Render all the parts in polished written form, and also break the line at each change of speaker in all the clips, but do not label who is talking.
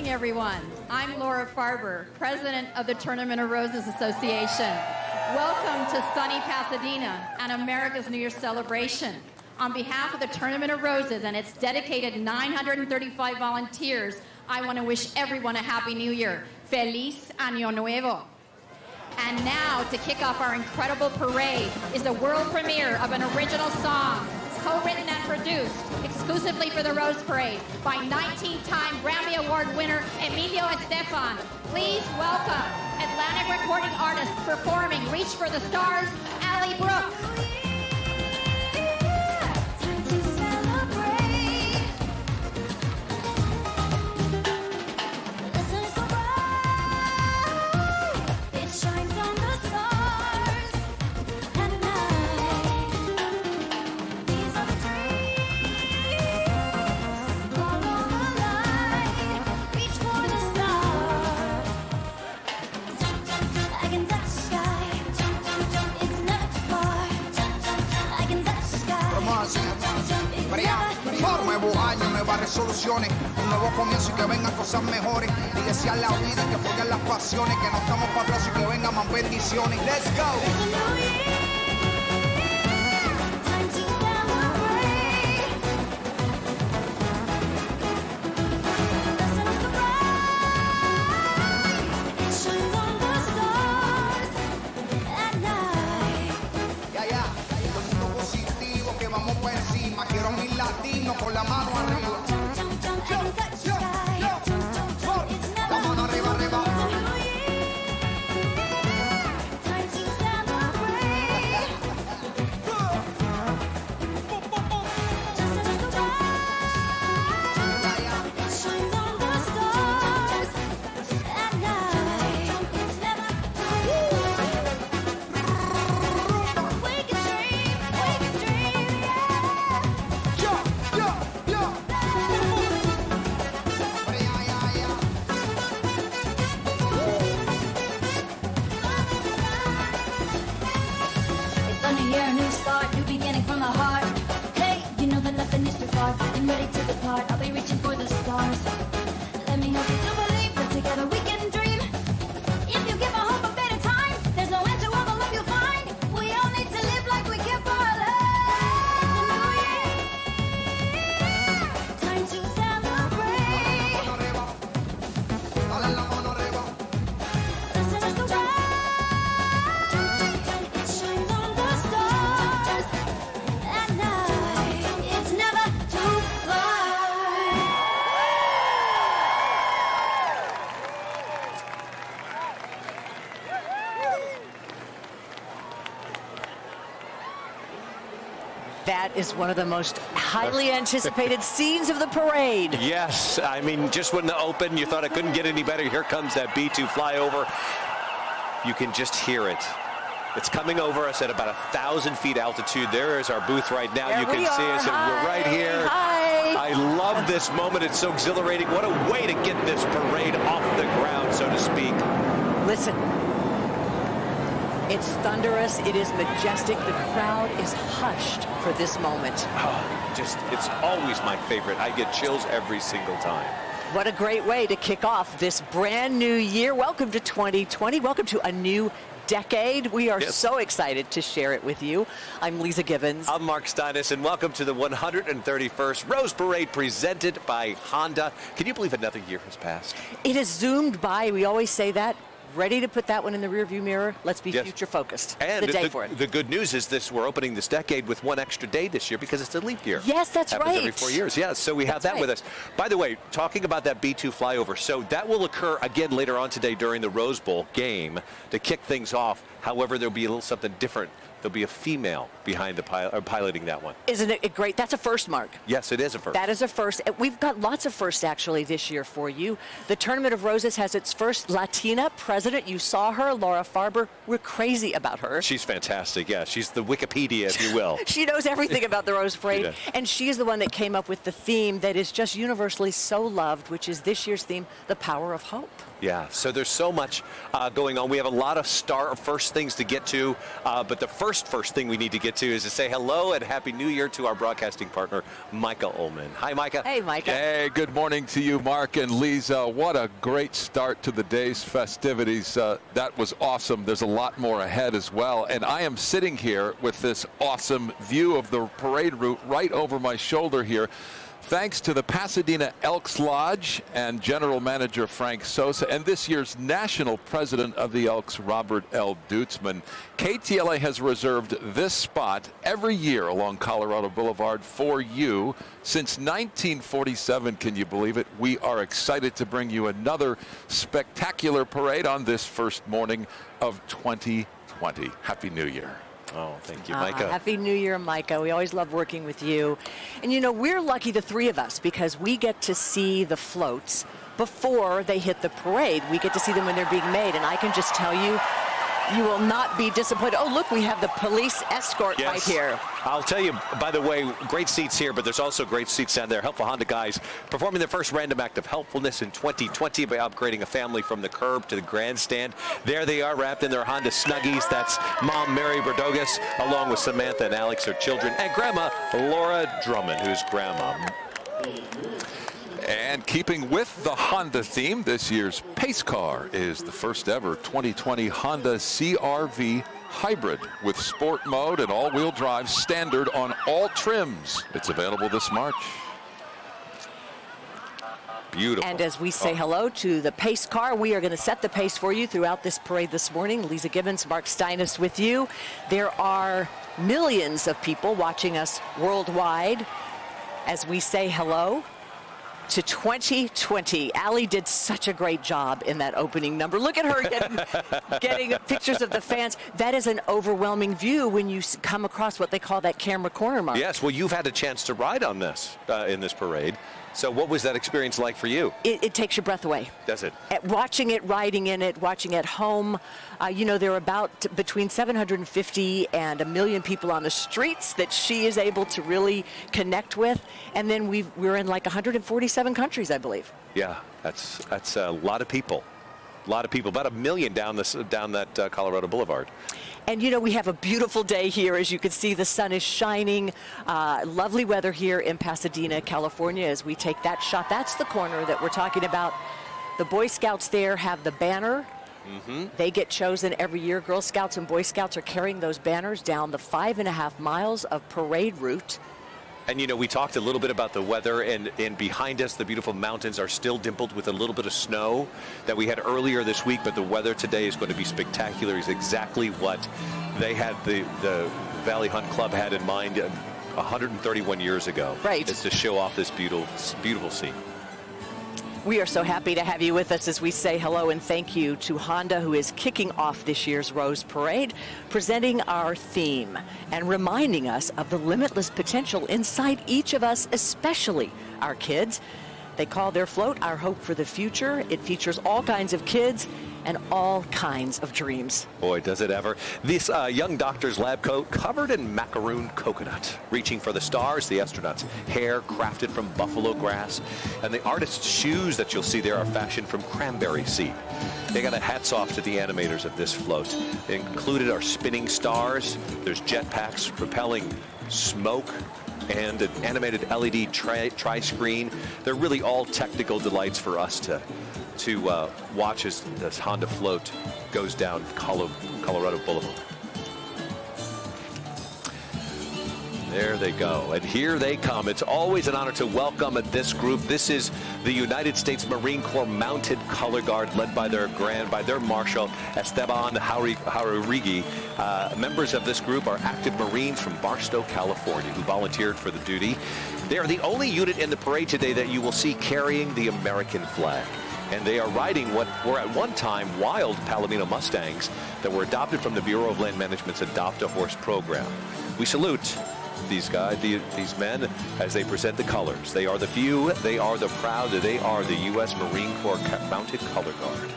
morning, everyone. I'm Laura Farber, President of the Tournament of Roses Association. Welcome to sunny Pasadena and America's New Year celebration. On behalf of the Tournament of Roses and its dedicated 935 volunteers, I want to wish everyone a Happy New Year. Feliz Año Nuevo. And now, to kick off our incredible parade, is the world premiere of an original song, co-written and produced exclusively for the Rose Parade by 19-time Grammy Award winner Emilio Estefan. Please welcome Atlantic recording artist performing Reach for the Stars, Allie Brooks.
Nuevo año, nuevas resoluciones, un nuevo comienzo y que vengan cosas mejores. Y desear la vida, que fluyan las pasiones, que no estamos para aplausos y que vengan más bendiciones. Let's go. Quiero a mis latinos con la mano arriba. La mano arriba, arriba.
I'm ready to depart, I'll be reaching for the stars. Let me help you to believe that together we can dream. If you give a hope a better time, there's no end to all the love you'll find. We all need to live like we care for our love. Time to celebrate. Listen to the it shines on the stars. At night, it's never too far.
That is one of the most highly anticipated scenes of the parade.
Yes, I mean, just when the open, you thought it couldn't get any better. Here comes that B-2 flyover. You can just hear it. It's coming over us at about 1,000 feet altitude. There is our booth right now.
There
you can see us, and we're right here.
Hi.
I love this moment. It's so exhilarating. What a way to get this parade off the ground, so to speak.
Listen, it's thunderous. It is majestic. The crowd is hushed for this moment.
Oh, it's always my favorite. I get chills every single time.
What a great way to kick off this brand new year. Welcome to 2020. Welcome to a new decade. We are so excited to share it with you. I'm Lisa Gibbons.
I'm Mark Steinis, and welcome to the 131st Rose Parade presented by Honda. Can you believe another year has passed?
It has zoomed by. We always say that. Ready to put that one in the rearview mirror. Let's be future focused.
And
the day for it.
The good news is we're opening this decade with one extra day this year because it's a leap year.
Yes, that's
Happens
right.
every 4 years. Yes, so we have that with us. By the way, talking about that B-2 flyover, so that will occur again later on today during the Rose Bowl game to kick things off. However, there'll be a little something different. There'll be a female behind the piloting that one.
Isn't it great? That's a first, Mark.
Yes, it is a first.
That is a first. We've got lots of firsts, actually, this year for you. The Tournament of Roses has its first Latina president. You saw her, Laura Farber. We're crazy about her.
She's fantastic, yeah. She's the Wikipedia, if you will.
She knows everything about the Rose Parade.
She
and she is the one that came up with the theme that is just universally so loved, which is this year's theme, The Power of Hope.
Yeah, so there's so much going on. We have a lot of first things to get to, but the first thing we need to get to is to say hello and Happy New Year to our broadcasting partner, Micah Ullman. Hi, Micah.
Hey, Micah.
Hey, good morning to you, Mark and Lisa. What a great start to the day's festivities. That was awesome. There's a lot more ahead as well. And I am sitting here with this awesome view of the parade route right over my shoulder here. Thanks to the Pasadena Elks Lodge and General Manager Frank Sosa and this year's National President of the Elks, Robert L. Dutzman, KTLA has reserved this spot every year along Colorado Boulevard for you. Since 1947, can you believe it? We are excited to bring you another spectacular parade on this first morning of 2020. Happy New Year.
Oh, thank you, Micah.
Happy New Year, Micah. We always love working with you. And you know, we're lucky, the three of us, because we get to see the floats before they hit the parade. We get to see them when they're being made. And I can just tell you, you will not be disappointed. Oh, look, we have the police escort right here.
I'll tell you, by the way, great seats here, but there's also great seats down there. Helpful Honda guys performing their first random act of helpfulness in 2020 by upgrading a family from the curb to the grandstand. There they are, wrapped in their Honda Snuggies. That's Mom Mary Berdogas, along with Samantha and Alex, her children, and Grandma Laura Drummond, who's Grandma.
And keeping with the Honda theme, this year's pace car is the first ever 2020 Honda CR-V Hybrid with sport mode and all-wheel drive standard on all trims. It's available this March.
Beautiful.
And as we say hello to the pace car, we are going to set the pace for you throughout this parade this morning. Lisa Gibbons, Mark Steinis with you. There are millions of people watching us worldwide as we say hello to 2020. Allie did such a great job in that opening number. Look at her getting pictures of the fans. That is an overwhelming view when you come across what they call that camera corner, Mark.
Yes, well, you've had a chance to ride on this in this parade. So what was that experience like for you?
It takes your breath away.
Does it?
Watching it, riding in it, watching at home. You know, there are about between 750 and 1 million people on the streets that she is able to really connect with. And then we're in like 147 countries, I believe.
Yeah, that's a lot of people. A lot of people, about 1 million down that Colorado Boulevard.
And, you know, we have a beautiful day here. As you can see, the sun is shining. Lovely weather here in Pasadena, California, as we take that shot. That's the corner that we're talking about. The Boy Scouts there have the banner. Mm-hmm. They get chosen every year. Girl Scouts and Boy Scouts are carrying those banners down the 5.5 miles of parade route.
And, you know, we talked a little bit about the weather, and behind us, the beautiful mountains are still dimpled with a little bit of snow that we had earlier this week, but the weather today is going to be spectacular. It's exactly what they had, the Valley Hunt Club had in mind 131 years ago.
Right.
Is to show off this beautiful scene.
We are so happy to have you with us as we say hello and thank you to Honda, who is kicking off this year's Rose Parade, presenting our theme and reminding us of the limitless potential inside each of us, especially our kids. They call their float Our Hope for the Future. It features all kinds of kids and all kinds of dreams.
Boy, does it ever. This young doctor's lab coat covered in macaroon coconut. Reaching for the stars, the astronaut's hair crafted from buffalo grass. And the artist's shoes that you'll see there are fashioned from cranberry seed. They got a hats off to the animators of this float. Included are spinning stars. There's jetpacks propelling smoke and an animated LED tri-screen. They're really all technical delights for us to watch as this Honda float goes down Colorado Boulevard. There they go, and here they come. It's always an honor to welcome this group. This is the United States Marine Corps Mounted Color Guard, led by their Marshal Esteban Jaurigui. Members of this group are active Marines from Barstow, California, who volunteered for the duty. They are the only unit in the parade today that you will see carrying the American flag. And they are riding what were at one time wild Palomino Mustangs that were adopted from the Bureau of Land Management's Adopt a Horse program. We salute these guys, these men, as they present the colors. They are the few, they are the proud, they are the U.S. Marine Corps Mounted Color Guard.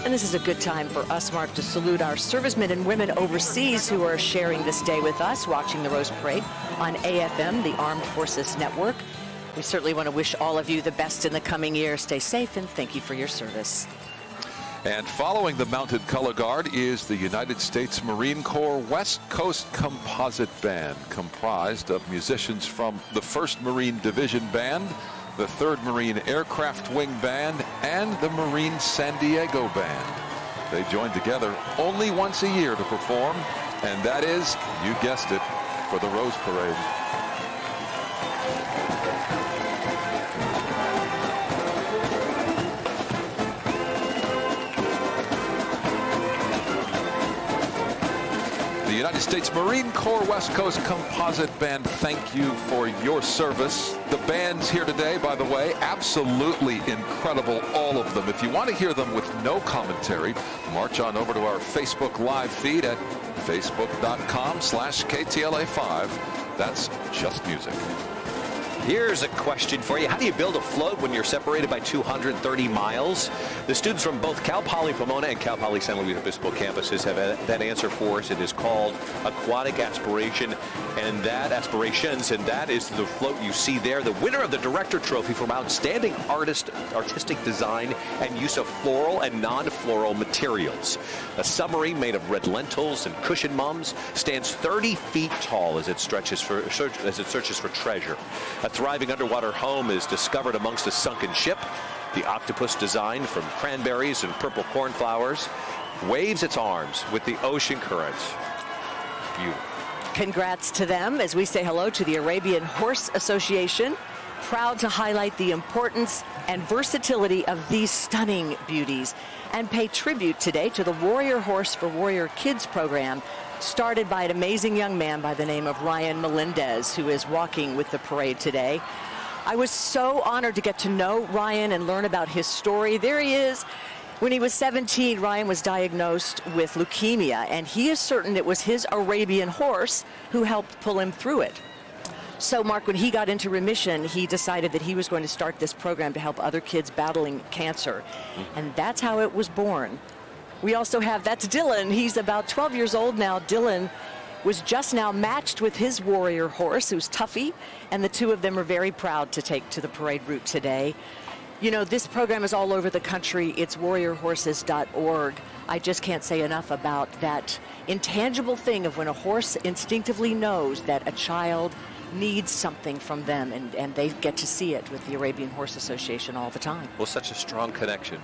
And this is a good time for us, Mark, to salute our servicemen and women overseas who are sharing this day with us, watching the Rose Parade on AFM, the Armed Forces Network. We certainly want to wish all of you the best in the coming year. Stay safe, and thank you for your service.
And following the mounted color guard is the United States Marine Corps West Coast Composite Band, comprised of musicians from the 1st Marine Division Band, the 3rd Marine Aircraft Wing Band, and the Marine San Diego Band. They join together only once a year to perform, and that is, you guessed it, for the Rose Parade. The United States Marine Corps West Coast Composite Band, thank you for your service. The bands here today, by the way, absolutely incredible, all of them. If you want to hear them with no commentary, march on over to our Facebook Live feed at facebook.com/KTLA5. That's just music.
Here's a question for you. How do you build a float when you're separated by 230 miles? The students from both Cal Poly Pomona and Cal Poly San Luis Obispo campuses have that answer for us. It is called aquatic aspiration, and that is the float you see there. The winner of the Director Trophy from Outstanding Artistic Design and use of floral and non-floral materials. A submarine made of red lentils and cushion mums stands 30 feet tall as it searches for treasure. A thriving underwater home is discovered amongst a sunken ship. The octopus, designed from cranberries and purple cornflowers, waves its arms with the ocean currents. Beautiful.
Congrats to them as we say hello to the Arabian Horse Association. Proud to highlight the importance and versatility of these stunning beauties and pay tribute today to the Warrior Horse for Warrior Kids program, started by an amazing young man by the name of Ryan Melendez, who is walking with the parade today. I was so honored to get to know Ryan and learn about his story. There he is. When he was 17, Ryan was diagnosed with leukemia, and he is certain it was his Arabian horse who helped pull him through it. So, Mark, when he got into remission, he decided that he was going to start this program to help other kids battling cancer. And that's how it was born. We also have, that's Dylan. He's about 12 years old now. Dylan was just now matched with his warrior horse, who's Tuffy, and the two of them are very proud to take to the parade route today. You know, this program is all over the country. It's warriorhorses.org. I just can't say enough about that intangible thing of when a horse instinctively knows that a child needs something from them, and they get to see it with the Arabian Horse Association all the time.
Well, such a strong connection.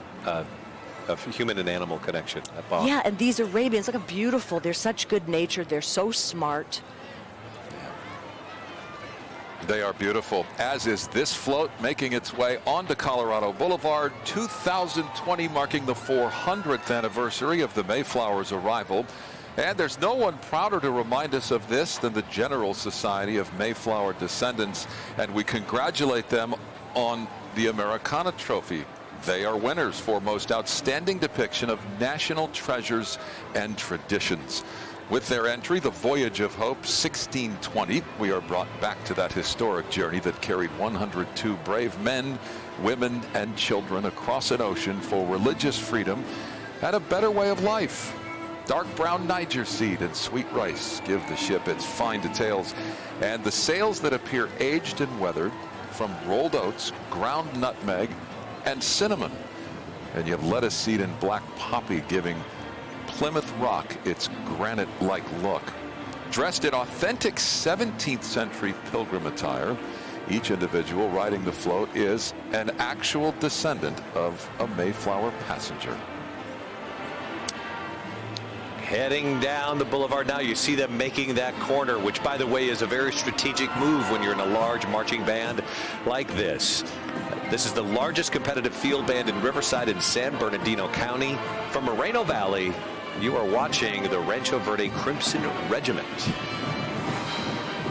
A human and animal connection at bond.
Yeah, and these Arabians, look how beautiful. They're such good natured. They're so smart.
They are beautiful, as is this float making its way onto Colorado Boulevard, 2020, marking the 400th anniversary of the Mayflower's arrival. And there's no one prouder to remind us of this than the General Society of Mayflower Descendants, and we congratulate them on the Americana Trophy. They are winners for most outstanding depiction of national treasures and traditions. With their entry, the Voyage of Hope 1620, we are brought back to that historic journey that carried 102 brave men, women, and children across an ocean for religious freedom and a better way of life. Dark brown Niger seed and sweet rice give the ship its fine details, and the sails that appear aged and weathered from rolled oats, ground nutmeg, and cinnamon. And you have lettuce seed and black poppy giving Plymouth Rock its granite-like look. Dressed in authentic 17th century pilgrim attire, each individual riding the float is an actual descendant of a Mayflower passenger.
Heading down the boulevard now, you see them making that corner, which, by the way, is a very strategic move when you're in a large marching band like this. This is the largest competitive field band in Riverside and San Bernardino County. From Moreno Valley, you are watching the Rancho Verde Crimson Regiment.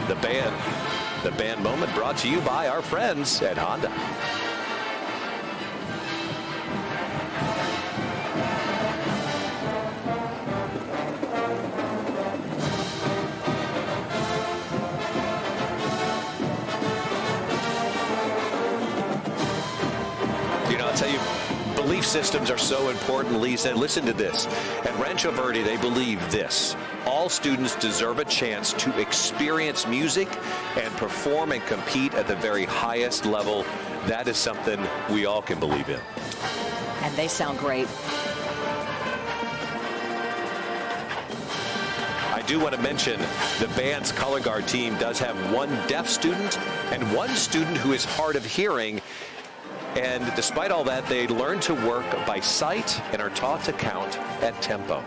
The band moment brought to you by our friends at Honda. I'll tell you, belief systems are so important, Lisa. Listen to this. At Rancho Verde, they believe this: all students deserve a chance to experience music and perform and compete at the very highest level. That is something we all can believe in.
And they sound great.
I do want to mention the band's color guard team does have one deaf student and one student who is hard of hearing. And despite all that, they learn to work by sight and are taught to count at tempo.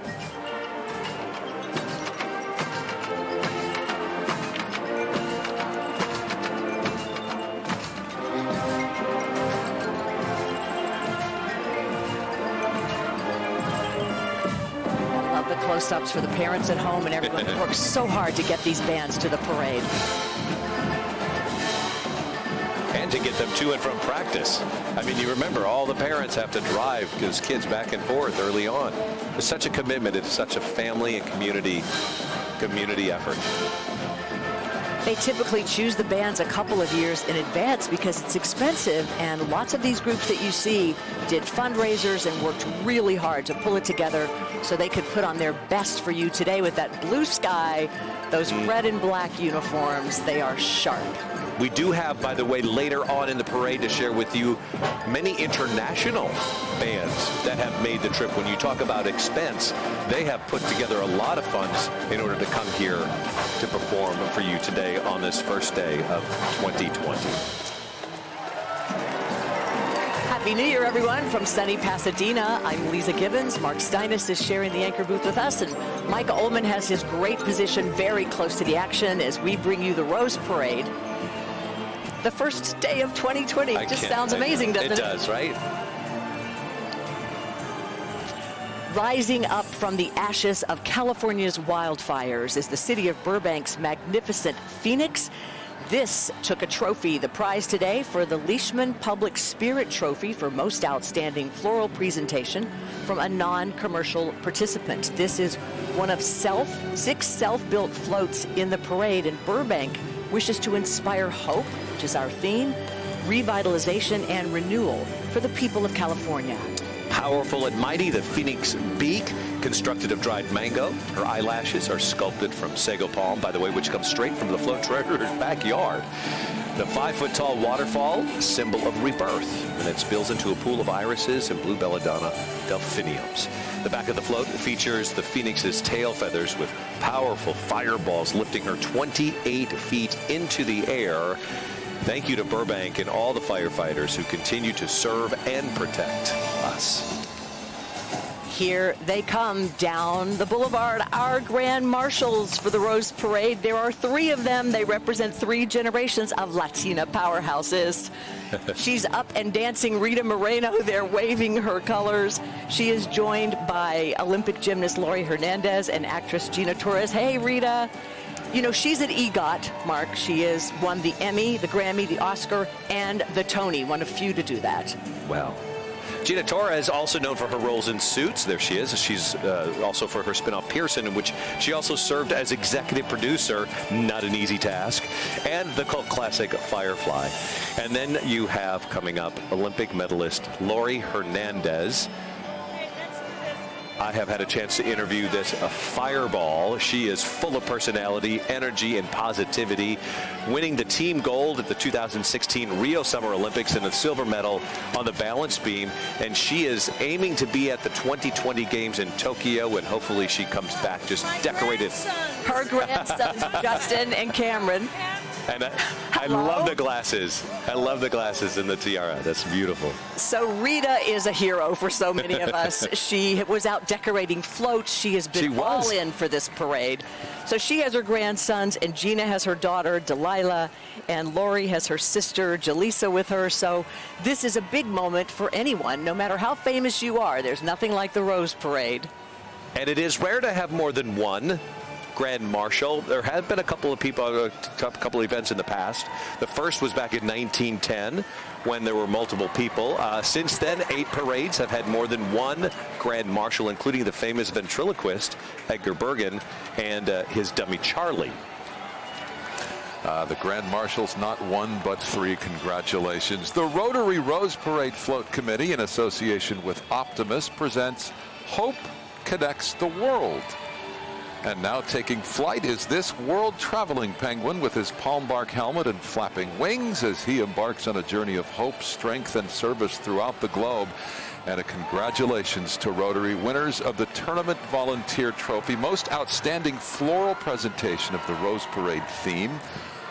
Love the close-ups for the parents at home and everyone who works so hard to get these bands to the parade.
And to get them to and from practice. I mean, you remember all the parents have to drive those kids back and forth early on. It's such a commitment. It's such a family and community effort.
They typically choose the bands a couple of years in advance because it's expensive, and lots of these groups that you see did fundraisers and worked really hard to pull it together so they could put on their best for you today with that blue sky, those red and black uniforms. They are sharp.
We do have, by the way, later on in the parade to share with you many international bands that have made the trip. When you talk about expense, they have put together a lot of funds in order to come here to perform for you today on this first day of 2020.
Happy New Year, everyone, from sunny Pasadena. I'm Lisa Gibbons. Mark Steinis is sharing the anchor booth with us, and Mike Ullman has his great position very close to the action as we bring you the Rose Parade. The first day of 2020. Just sounds amazing, doesn't it?
It does, right?
Rising up from the ashes of California's wildfires is the city of Burbank's magnificent Phoenix. This took a trophy, the prize today for the Leishman Public Spirit Trophy for Most Outstanding Floral Presentation from a non-commercial participant. This is one of 6 self-built floats in the parade, and Burbank wishes to inspire hope, which is our theme, revitalization and renewal for the people of California.
Powerful and mighty, the Phoenix beak, constructed of dried mango. Her eyelashes are sculpted from sago palm, by the way, which comes straight from the float treasurer's backyard. The 5-foot-tall waterfall, a symbol of rebirth, and it spills into a pool of irises and blue belladonna delphiniums. The back of the float features the Phoenix's tail feathers with powerful fireballs lifting her 28 feet into the air. Thank you to Burbank and all the firefighters who continue to serve and protect us.
Here they come down the boulevard, our grand marshals for the Rose Parade. There are 3 of them. They represent 3 generations of Latina powerhouses. She's up and dancing, Rita Moreno. They're waving her colors. She is joined by Olympic gymnast Lori Hernandez and actress Gina Torres. Hey, Rita. You know, she's at EGOT, Mark. She has won the Emmy, the Grammy, the Oscar, and the Tony. One of few to do that.
Well, Gina Torres, also known for her roles in Suits. There she is. She's also for her spinoff Pearson, in which she also served as executive producer. Not an easy task. And the cult classic Firefly. And then you have coming up Olympic medalist Lori Hernandez. I have had a chance to interview this fireball. She is full of personality, energy, and positivity, winning the team gold at the 2016 Rio Summer Olympics and a silver medal on the balance beam. And she is aiming to be at the 2020 games in Tokyo, and hopefully she comes back just decorated.
Her grandsons, Justin and Cameron.
And I love the glasses. I love the glasses and the tiara. That's beautiful.
So Rita is a hero for so many of us. She was out decorating floats. She has been all in for this parade. So she has her grandsons, and Gina has her daughter, Delilah, and Lori has her sister, Jaleesa, with her. So this is a big moment for anyone, no matter how famous you are. There's nothing like the Rose Parade.
And it is rare to have more than one Grand Marshal. There have been a couple of people, a couple of events in the past. The first was back in 1910 when there were multiple people. Since then, 8 parades have had more than one Grand Marshal, including the famous ventriloquist Edgar Bergen and his dummy Charlie.
The Grand Marshals, not 1 but 3. Congratulations. The Rotary Rose Parade Float Committee, in association with Optimus, presents Hope Connects the World. And now taking flight is this world-traveling penguin with his palm bark helmet and flapping wings as he embarks on a journey of hope, strength, and service throughout the globe. And a congratulations to Rotary, winners of the Tournament Volunteer Trophy, most outstanding floral presentation of the Rose Parade theme,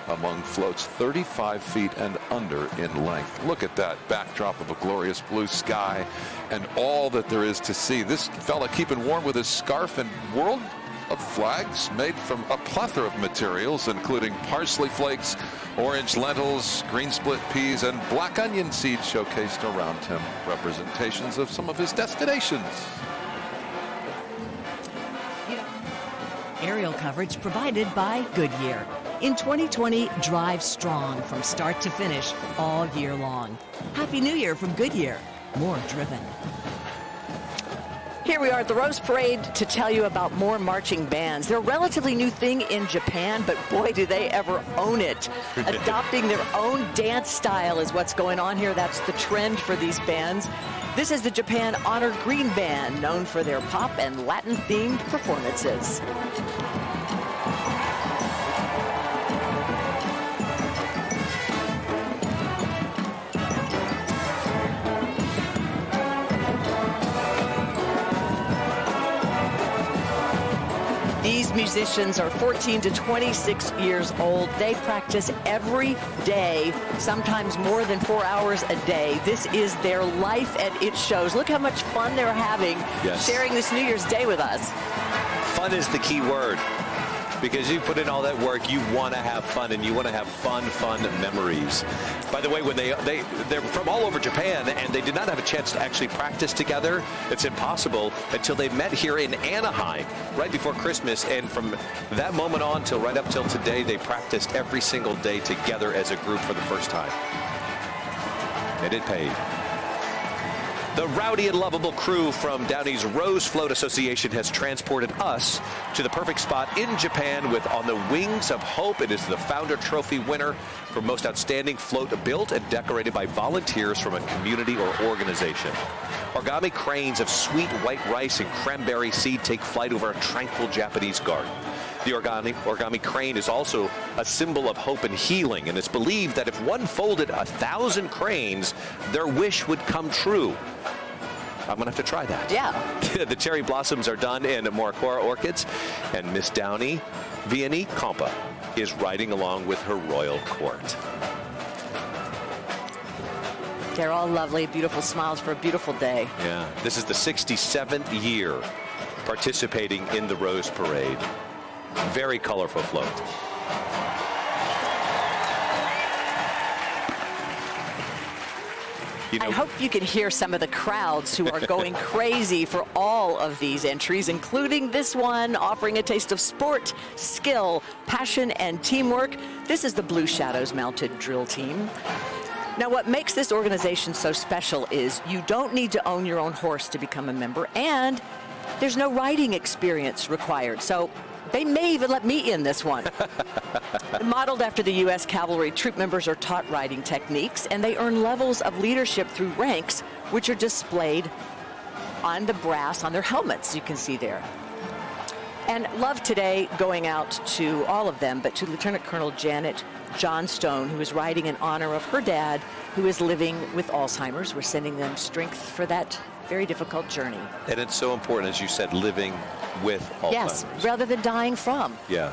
among floats 35 feet and under in length. Look at that backdrop of a glorious blue sky and all that there is to see. This fella keeping warm with his scarf and world of flags made from a plethora of materials, including parsley flakes, orange lentils, green split peas, and black onion seeds showcased around him, representations of some of his destinations.
Aerial coverage provided by Goodyear. In 2020, drive strong from start to finish all year long. Happy New Year from Goodyear. More driven.
Here we are at the Rose Parade to tell you about more marching bands. They're a relatively new thing in Japan, but boy, do they ever own it. Adopting their own dance style is what's going on here. That's the trend for these bands. This is the Japan Honor Green Band, known for their pop and Latin-themed performances. These musicians are 14 to 26 years old. They practice every day, sometimes more than 4 hours a day. This is their life, and it shows. Look how much fun they're having sharing this New Year's Day with us.
Fun is the key word. Because you put in all that work, you want to have fun, and you want to have fun memories. By the way, when they're from all over Japan, and they did not have a chance to actually practice together. It's impossible until they met here in Anaheim right before Christmas, and from that moment on till right up till today, they practiced every single day together as a group for the first time. And it paid. The rowdy and lovable crew from Downey's Rose Float Association has transported us to the perfect spot in Japan with On the Wings of Hope. It is the Founder Trophy winner for Most Outstanding Float built and decorated by volunteers from a community or organization. Origami cranes of sweet white rice and cranberry seed take flight over a tranquil Japanese garden. The origami crane is also a symbol of hope and healing, and it's believed that if one folded 1,000 cranes, their wish would come true. I'm going to have to try that.
Yeah.
The cherry blossoms are done in Moricora orchids, and Miss Downey Vianney Compa is riding along with her royal court.
They're all lovely, beautiful smiles for a beautiful day.
Yeah. This is the 67th year participating in the Rose Parade. Very colorful float. You know,
I hope you can hear some of the crowds who are going crazy for all of these entries, including this one, offering a taste of sport, skill, passion, and teamwork. This is the Blue Shadows Mounted Drill Team. Now, what makes this organization so special is you don't need to own your own horse to become a member, and there's no riding experience required. So they may even let me in this one. Modeled after the U.S. Cavalry, troop members are taught riding techniques, and they earn levels of leadership through ranks, which are displayed on the brass on their helmets, you can see there. And love today going out to all of them, but to Lieutenant Colonel Janet Johnstone, who is riding in honor of her dad, who is living with Alzheimer's. We're sending them strength for that very difficult journey.
And it's so important, as you said, living with Alzheimer's.
Yes, rather than dying from.
Yeah.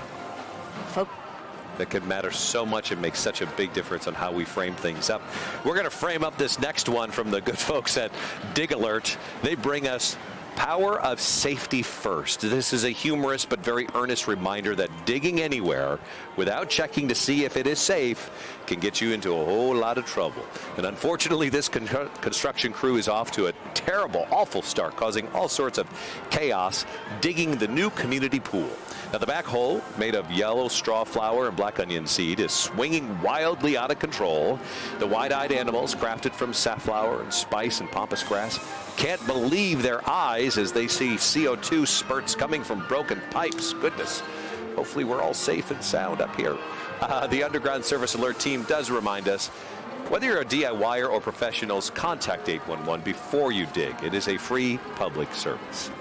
That can matter so much and make such a big difference on how we frame things up. We're going to frame up this next one from the good folks at Dig Alert. They bring us Power of Safety First. This is a humorous but very earnest reminder that digging anywhere without checking to see if it is safe can get you into a whole lot of trouble. And unfortunately, this construction crew is off to a terrible, awful start, causing all sorts of chaos digging the new community pool. Now, the back hole, made of yellow straw flower and black onion seed, is swinging wildly out of control. The wide-eyed animals, crafted from safflower and spice and pampas grass, can't believe their eyes as they see CO2 spurts coming from broken pipes. Goodness. Hopefully we're all safe and sound up here. The Underground Service Alert team does remind us, whether you're a DIYer or professionals, contact 811 before you dig. It is a free public service.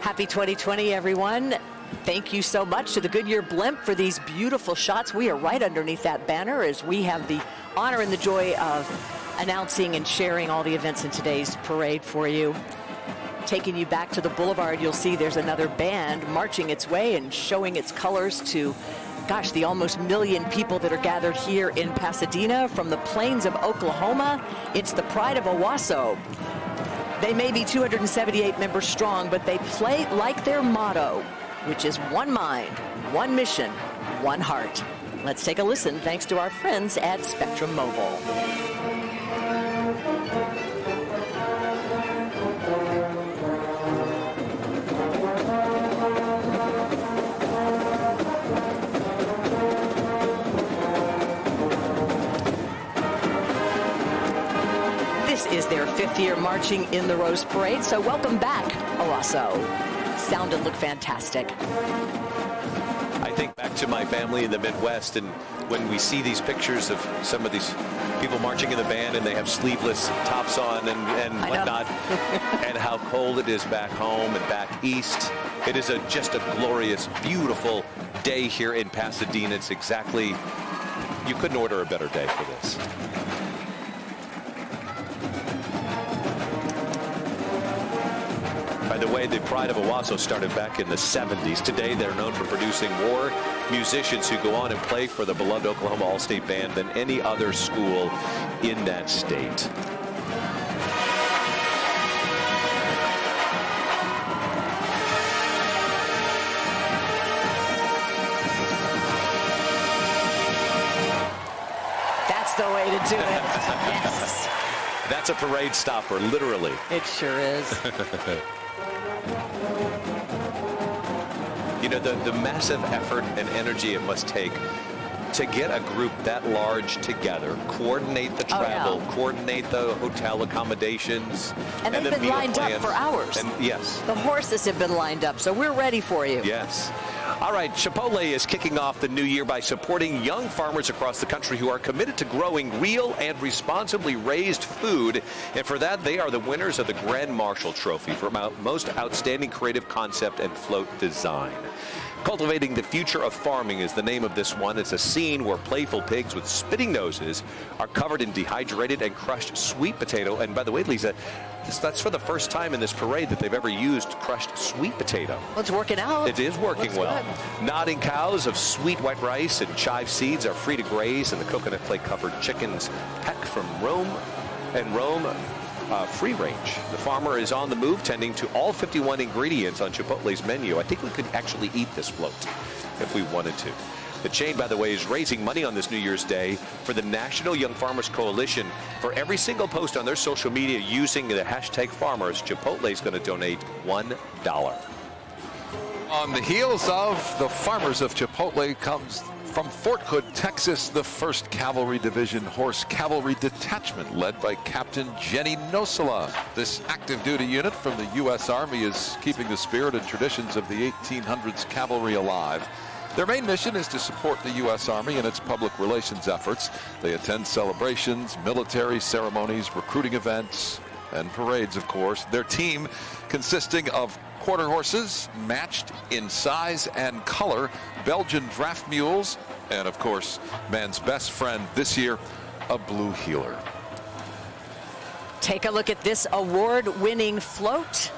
Happy 2020, everyone. Thank you so much to the Goodyear Blimp for these beautiful shots. We are right underneath that banner as we have the honor and the joy of announcing and sharing all the events in today's parade for you. Taking you back to the boulevard, you'll see there's another band marching its way and showing its colors to, gosh, the almost million people that are gathered here in Pasadena from the plains of Oklahoma. It's the Pride of Owasso. They may be 278 members strong, but they play like their motto, which is one mind, one mission, one heart. Let's take a listen thanks to our friends at Spectrum Mobile. This is their 5th year marching in the Rose Parade, so welcome back, Owasso. Sound and look fantastic.
I think back to my family in the Midwest, and when we see these pictures of some of these people marching in the band and they have sleeveless tops on and whatnot, and how cold it is back home and back east. It is just a glorious, beautiful day here in Pasadena. It's exactly, you couldn't order a better day for this. By the way, the Pride of Owasso started back in the 70s. Today, they're known for producing more musicians who go on and play for the beloved Oklahoma All-State Band than any other school in that state.
That's the way to do it. Yes.
That's a parade stopper, literally.
It sure is.
You know, the massive effort and energy it must take to get a group that large together, coordinate the travel, coordinate the hotel accommodations.
And they've been lined up for hours.
And yes.
The horses have been lined up, so we're ready for you.
Yes. All right, Chipotle is kicking off the new year by supporting young farmers across the country who are committed to growing real and responsibly raised food. And for that, they are the winners of the Grand Marshal Trophy for Most Outstanding Creative Concept and Float Design. Cultivating the Future of Farming is the name of this one. It's a scene where playful pigs with spitting noses are covered in dehydrated and crushed sweet potato. And by the way, Lisa, that's for the first time in this parade that they've ever used crushed sweet potato.
Well, it's working out.
It is working well. Good. Nodding cows of sweet white rice and chive seeds are free to graze, and the coconut flake-covered chickens peck from Rome free range. The farmer is on the move, tending to all 51 ingredients on Chipotle's menu. I think we could actually eat this float if we wanted to. The chain, by the way, is raising money on this New Year's Day for the National Young Farmers Coalition. For every single post on their social media using the hashtag farmers, Chipotle is going to donate $1.
On the heels of the farmers of Chipotle comes from Fort Hood, Texas, the 1st Cavalry Division Horse Cavalry Detachment led by Captain Jenny Nosala. This active duty unit from the U.S. Army is keeping the spirit and traditions of the 1800s cavalry alive. Their main mission is to support the U.S. Army in its public relations efforts. They attend celebrations, military ceremonies, recruiting events, and parades, of course. Their team, consisting of quarter horses, matched in size and color, Belgian draft mules, and, of course, man's best friend this year, a blue heeler.
Take a look at this award-winning float.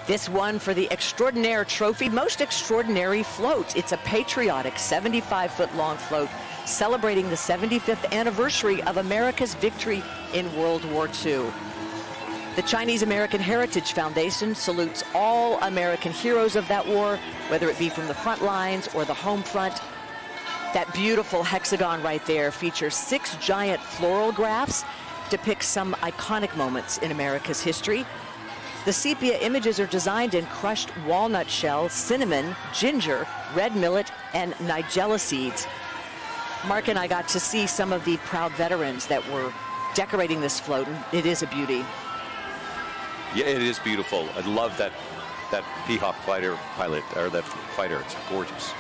This one for the Extraordinaire Trophy, Most Extraordinary Float. It's a patriotic 75-foot-long float celebrating the 75th anniversary of America's victory in World War II. The Chinese American Heritage Foundation salutes all American heroes of that war, whether it be from the front lines or the home front. That beautiful hexagon right there features 6 giant floral graphs, depicts some iconic moments in America's history. The sepia images are designed in crushed walnut shell, cinnamon, ginger, red millet, and nigella seeds. Mark and I got to see some of the proud veterans that were decorating this float, and it is a beauty.
Yeah, it is beautiful. I love that Peacock pilot, or that fighter. It's gorgeous.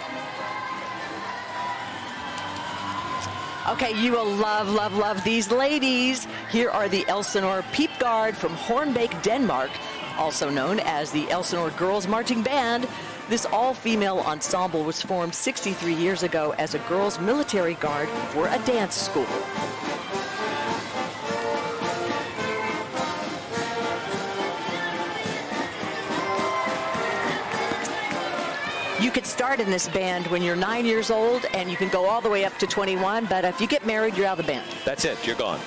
Okay, you will love, love, love these ladies. Here are the Elsinore Peep Guard from Hornbæk, Denmark, also known as the Elsinore Girls Marching Band. This all-female ensemble was formed 63 years ago as a girls' military guard for a dance school. You could start in this band when you're 9 years old, and you can go all the way up to 21, but if you get married, you're out of the band.
That's it. You're gone.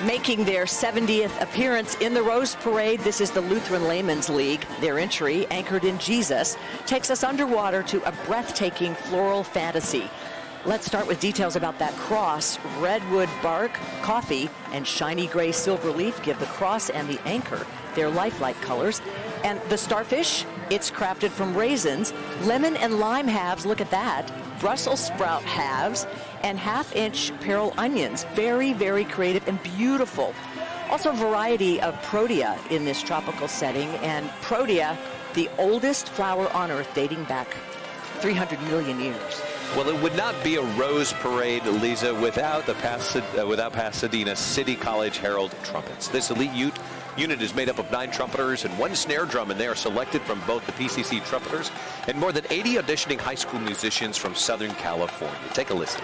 Making their 70th appearance in the Rose Parade, this is the Lutheran Laymen's League. Their entry, anchored in Jesus, takes us underwater to a breathtaking floral fantasy. Let's start with details about that cross. Redwood bark, coffee, and shiny gray silver leaf give the cross and the anchor their lifelike colors. And the starfish, it's crafted from raisins, lemon and lime halves, look at that, Brussels sprout halves, and half-inch pearl onions. Very, very creative and beautiful. Also a variety of protea in this tropical setting, and protea, the oldest flower on Earth, dating back 300 million years.
Well, it would not be a Rose Parade, Lisa, without without Pasadena City College Herald trumpets. This elite unit is made up of 9 trumpeters and 1 snare drum, and they are selected from both the PCC trumpeters and more than 80 auditioning high school musicians from Southern California. Take a listen.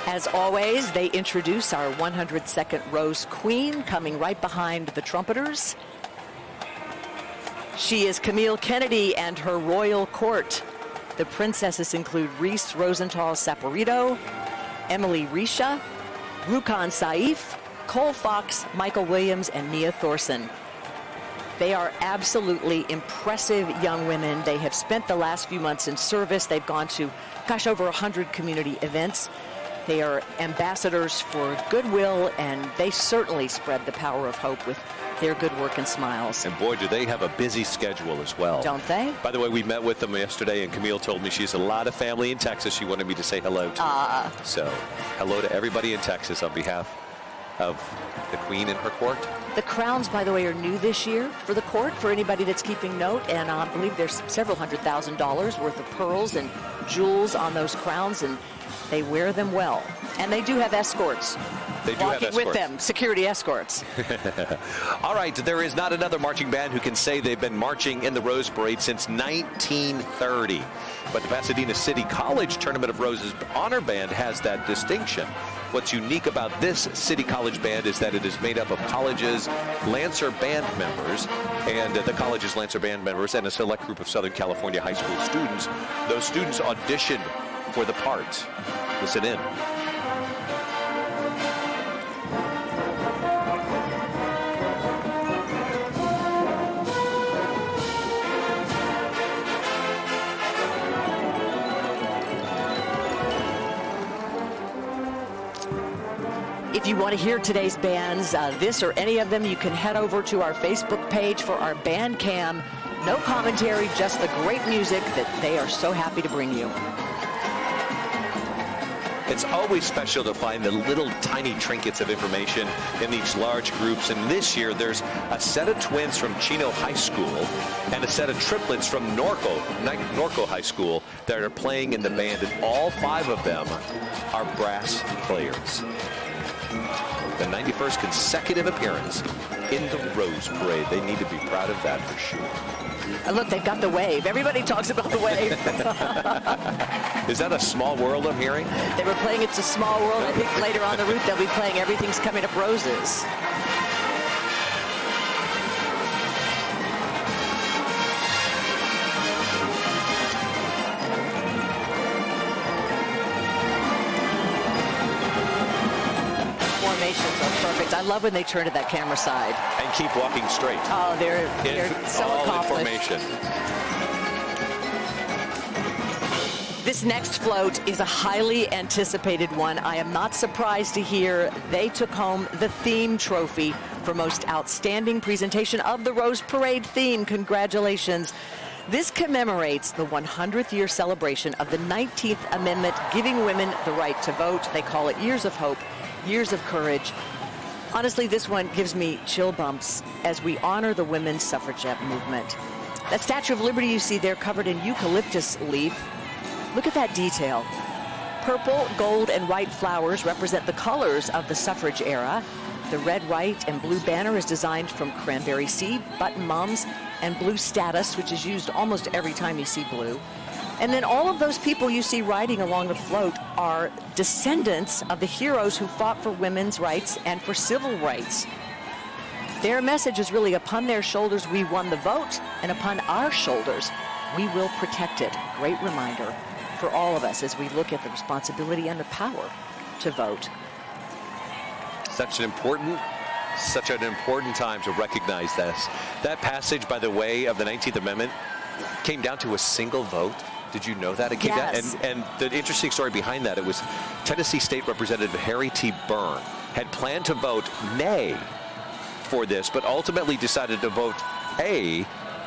As always, they introduce our 102nd Rose Queen, coming right behind the trumpeters. She is Camille Kennedy and her royal court. The princesses include Reese Rosenthal Saporito, Emily Risha, Rukan Saif, Cole Fox, Michael Williams, and Nia Thorson. They are absolutely impressive young women. They have spent the last few months in service. They've gone to, over 100 community events. They are ambassadors for goodwill, and they certainly spread the power of hope with their good work and smiles.
And boy, do they have a busy schedule as well.
Don't they?
By the way, we met with them yesterday, and Camille told me she has a lot of family in Texas she wanted me to say hello to. So hello to everybody in Texas on behalf of the Queen and her court.
The crowns, by the way, are new this year for the court, for anybody that's keeping note, and I believe there's several $100,000 worth of pearls and jewels on those crowns, and they wear them well. And they do have escorts.
They do have escorts.
With them, security escorts.
All right, there is not another marching band who can say they've been marching in the Rose Parade since 1930. But the Pasadena City College Tournament of Roses Honor Band has that distinction. What's unique about this City College Band is that it is made up of college's Lancer Band members, and the college's Lancer Band members and a select group of Southern California high school students. Those students auditioned for the part. Listen in.
If you want to hear today's bands, this or any of them, you can head over to our Facebook page for our band cam. No commentary, just the great music that they are so happy to bring you.
It's always special to find the little tiny trinkets of information in these large groups. And this year, there's a set of twins from Chino High School and a set of triplets from Norco High School that are playing in the band. And all 5 of them are brass players. The 91st consecutive appearance in the Rose Parade. They need to be proud of that for sure.
And look, they've got the wave. Everybody talks about the wave.
Is that a Small World I'm hearing?
They were playing It's a Small World. I think later on the route they'll be playing Everything's Coming Up Roses. Formations are perfect. I love when they turn to that camera side.
And keep walking straight.
Oh, they're so
all
accomplished.
information.
This next float is a highly anticipated one. I am not surprised to hear they took home the theme trophy for most outstanding presentation of the Rose Parade theme. Congratulations. This commemorates the 100th year celebration of the 19th Amendment, giving women the right to vote. They call it Years of Hope, Years of Courage. Honestly, this one gives me chill bumps as we honor the women's suffragette movement. That Statue of Liberty you see there covered in eucalyptus leaf. Look at that detail. Purple, gold, and white flowers represent the colors of the suffrage era. The red, white, and blue banner is designed from cranberry seed, button mums, and blue status, which is used almost every time you see blue. And then all of those people you see riding along the float are descendants of the heroes who fought for women's rights and for civil rights. Their message is really, upon their shoulders we won the vote, and upon our shoulders we will protect it. Great reminder for all of us as we look at the responsibility and the power to vote.
Such an important time to recognize this. That passage, by the way, of the 19th Amendment came down to a single vote. Did you know that? It came
Yes.
down, and the interesting story behind that, it was Tennessee State Representative Harry T. Byrne had planned to vote nay for this, but ultimately decided to vote A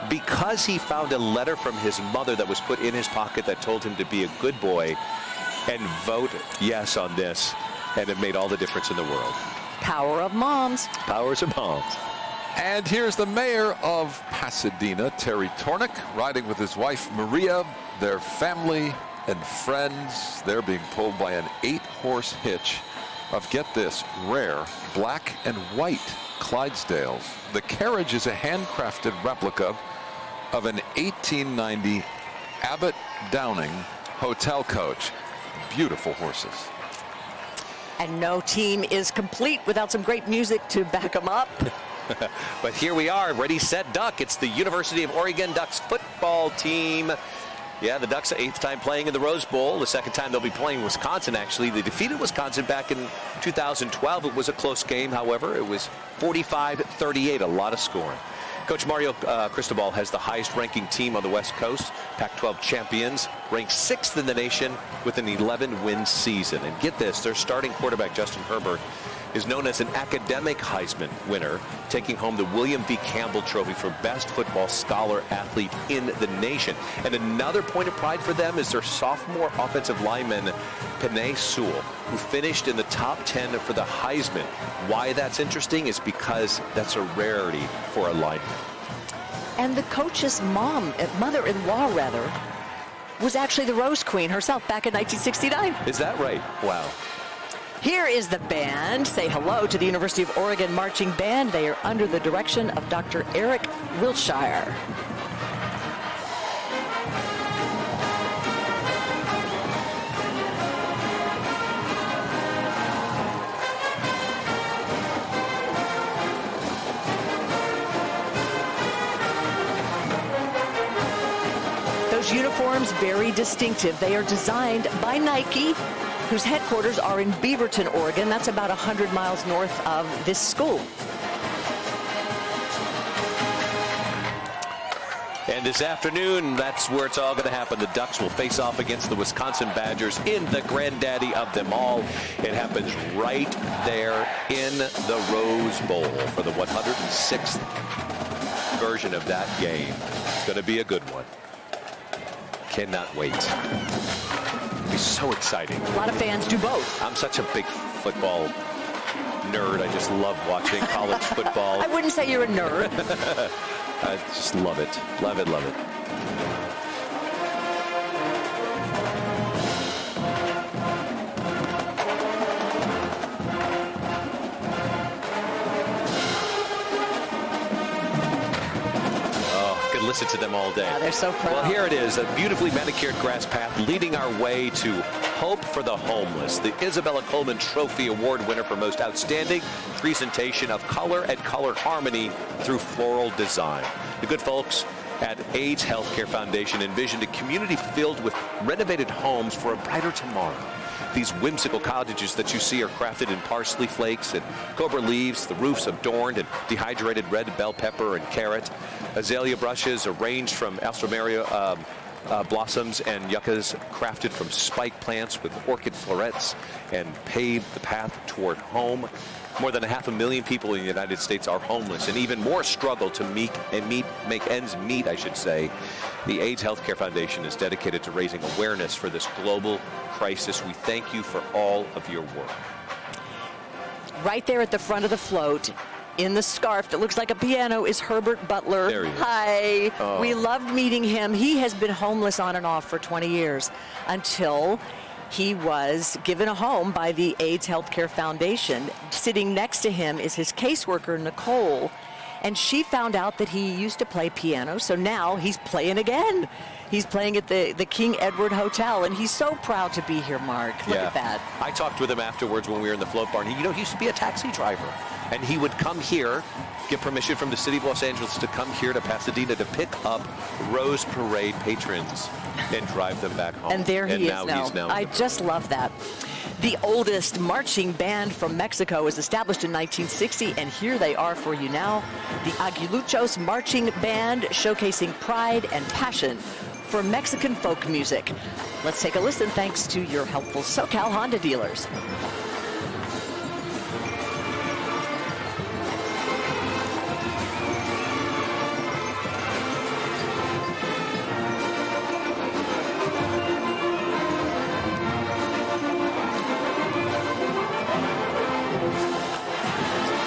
because he found a letter from his mother that was put in his pocket that told him to be a good boy and vote yes on this. And it made all the difference in the world.
Power of moms.
Powers of moms.
And here's the mayor of Pasadena, Terry Tornick, riding with his wife, Maria, their family and friends. They're being pulled by an 8-horse hitch of, get this, rare black and white Clydesdales. The carriage is a handcrafted replica of an 1890 Abbott Downing hotel coach. Beautiful horses.
And no team is complete without some great music to back them up.
But here we are, ready, set, duck. It's the University of Oregon Ducks football team. Yeah, the Ducks, 8th time playing in the Rose Bowl. The 2nd time they'll be playing Wisconsin, actually. They defeated Wisconsin back in 2012. It was a close game, however. It was 45-38, a lot of scoring. Coach Mario Cristobal has the highest-ranking team on the West Coast, Pac-12 champions, ranked 6th in the nation with an 11-win season. And get this, their starting quarterback, Justin Herbert, is known as an academic Heisman winner, taking home the William V. Campbell Trophy for Best Football Scholar Athlete in the nation. And another point of pride for them is their sophomore offensive lineman, Penei Sewell, who finished in the top 10 for the Heisman. Why that's interesting is because that's a rarity for a lineman.
And the coach's mother-in-law, was actually the Rose Queen herself back in 1969.
Is that right? Wow.
Here is the band. Say hello to the University of Oregon Marching Band. They are under the direction of Dr. Eric Wilshire. Those uniforms, very distinctive. They are designed by Nike, whose headquarters are in Beaverton, Oregon. That's about 100 miles north of this school.
And this afternoon, that's where it's all going to happen. The Ducks will face off against the Wisconsin Badgers in the granddaddy of them all. It happens right there in the Rose Bowl for the 106th version of that game. It's going to be a good one. Cannot wait. It'll be so exciting.
A lot of fans do both.
I'm such a big football nerd. I just love watching college football.
I wouldn't say you're a nerd.
I just love it. Love it, love it. Oh, could listen to them all day.
Yeah, they're so proud.
Well, here it is, a beautifully manicured grass path leading our way to Hope for the Homeless, the Isabella Coleman Trophy Award winner for most outstanding presentation of color and color harmony through floral design. The good folks at AIDS Healthcare Foundation envisioned a community filled with renovated homes for a brighter tomorrow. These whimsical cottages that you see are crafted in parsley flakes and cobra leaves, the roofs adorned in dehydrated red bell pepper and carrot, azalea brushes arranged from alstroemeria blossoms, and yuccas crafted from spike plants with orchid florets, and pave the path toward home. More than 500,000 people in the United States are homeless, and even more struggle to make ends meet, I should say. The AIDS Healthcare Foundation is dedicated to raising awareness for this global crisis. We thank you for all of your work.
Right there at the front of the float in the scarf that looks like a piano is Herbert Butler.
There he is.
Hi.
Oh.
We loved meeting him. He has been homeless on and off for 20 years until he was given a home by the AIDS Healthcare Foundation. Sitting next to him is his caseworker, Nicole, and she found out that he used to play piano, so now he's playing again. He's playing at the King Edward Hotel, and he's so proud to be here, Mark. Look at that.
I talked with him afterwards when we were in the float barn. He used to be a taxi driver, and he would come here, get permission from the city of Los Angeles to come here to Pasadena to pick up Rose Parade patrons and drive them back home.
And there he is now.
He's now
I just love that. The oldest marching band from Mexico was established in 1960, and here they are for you now. The Aguiluchos Marching Band, showcasing pride and passion for Mexican folk music. Let's take a listen thanks to your helpful SoCal Honda dealers.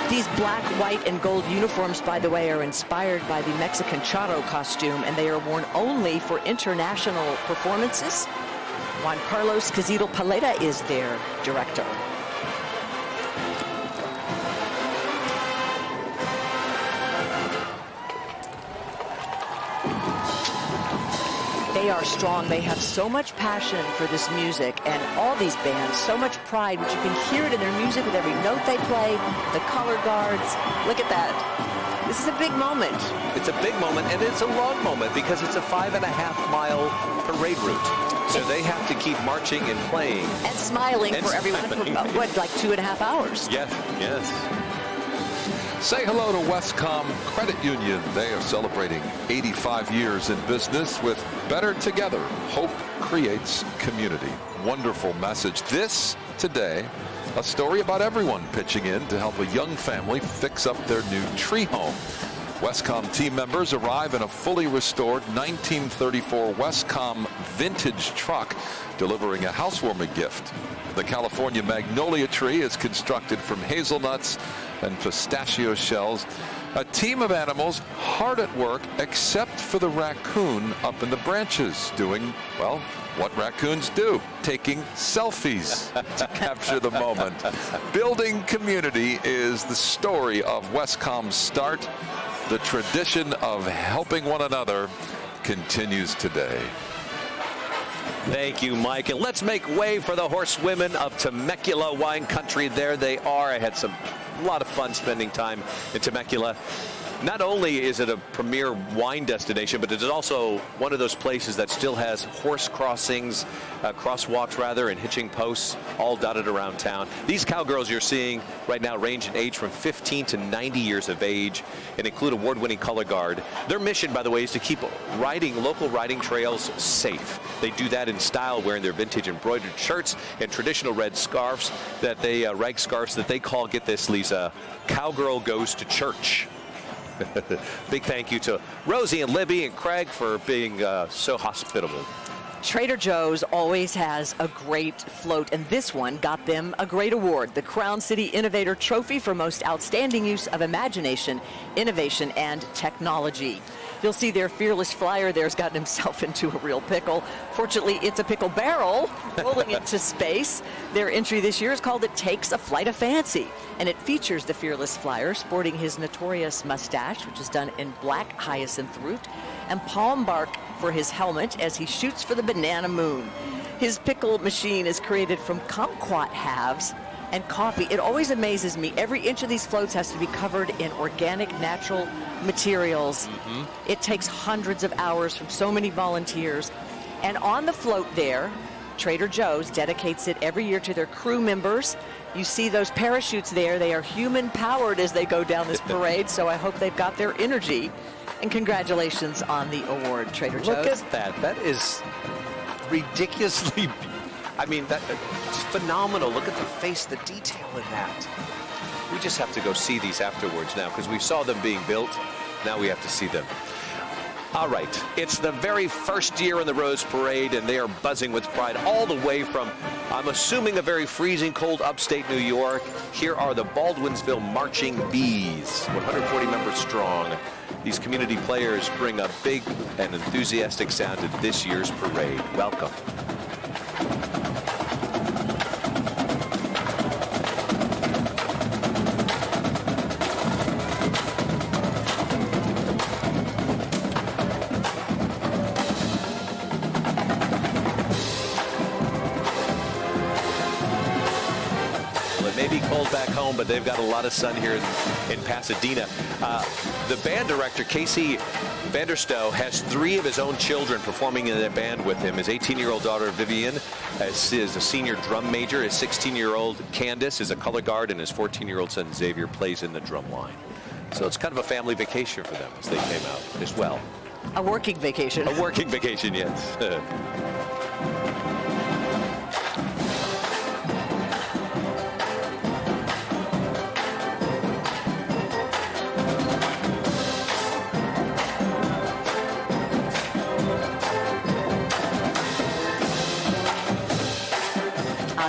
These black, white, and gold uniforms, by the way, are inspired by the Mexican charro costume, and they are worn only for international performances. Juan Carlos Cazito Paleta is their director. They are strong. They have so much passion for this music, and all these bands, so much pride, which you can hear it in their music with every note they play, the color guards. Look at that. This is a big moment.
It's a big moment, and it's a long moment because it's a 5.5-mile parade route. So they have to keep marching and playing.
And smiling
And
for everyone
smiling.
for, what, like 2.5 hours?
Yes, yes.
Say hello to Westcom Credit Union. They are celebrating 85 years in business with Better Together. Hope creates community. Wonderful message. This today, a story about everyone pitching in to help a young family fix up their new tree home. Westcom team members arrive in a fully restored 1934 Westcom vintage truck, delivering a housewarming gift. The California magnolia tree is constructed from hazelnuts and pistachio shells. A team of animals hard at work, except for the raccoon up in the branches, doing, well, what raccoons do, taking selfies to capture the moment. Building community is the story of Westcom's start. The tradition of helping one another continues today.
Thank you, Mike. And let's make way for the horsewomen of Temecula wine country. There they are. I had a lot of fun spending time in Temecula. Not only is it a premier wine destination, but it is also one of those places that still has horse crossings, crosswalks rather, and hitching posts all dotted around town. These cowgirls you're seeing right now range in age from 15 to 90 years of age and include award-winning color guard. Their mission, by the way, is to keep local riding trails safe. They do that in style, wearing their vintage embroidered shirts and traditional red scarves that they, rag scarves that they call, get this, Lisa, Cowgirl Goes to Church. Big thank you to Rosie and Libby and Craig for being so hospitable.
Trader Joe's always has a great float, and this one got them a great award, the Crown City Innovator Trophy for Most Outstanding Use of Imagination, Innovation, and Technology. You'll see their fearless flyer there's gotten himself into a real pickle. Fortunately, it's a pickle barrel rolling into space. Their entry this year is called It Takes a Flight of Fancy, and it features the fearless flyer sporting his notorious mustache, which is done in black hyacinth root, and palm bark for his helmet as he shoots for the banana moon. His pickle machine is created from kumquat halves and coffee. It always amazes me. Every inch of these floats has to be covered in organic, natural materials. It takes hundreds of hours from so many volunteers. And on the float there, Trader Joe's dedicates it every year to their crew members. You see those parachutes there. They are human-powered as they go down this parade, so I hope they've got their energy. And congratulations on the award, Trader Joe's.
Look at that. That is ridiculously, I mean, that's phenomenal. Look at the face, the detail in that. We just have to go see these afterwards now because we saw them being built. Now we have to see them. All right, it's the very first year in the Rose Parade, and they are buzzing with pride all the way from, I'm assuming, a very freezing cold upstate New York. Here are the Baldwinsville Marching Bees, 140 members strong. These community players bring a big and enthusiastic sound to this year's parade. Welcome. Cold back home, but they've got a lot of sun here in Pasadena. The band director, Casey Vanderstow, has 3 of his own children performing in the band with him. His 18-year-old daughter, Vivian, is a senior drum major. His 16-year-old, Candace, is a color guard, and his 14-year-old son, Xavier, plays in the drum line. So it's kind of a family vacation for them as they came out as well.
A working vacation.
A working vacation, yes.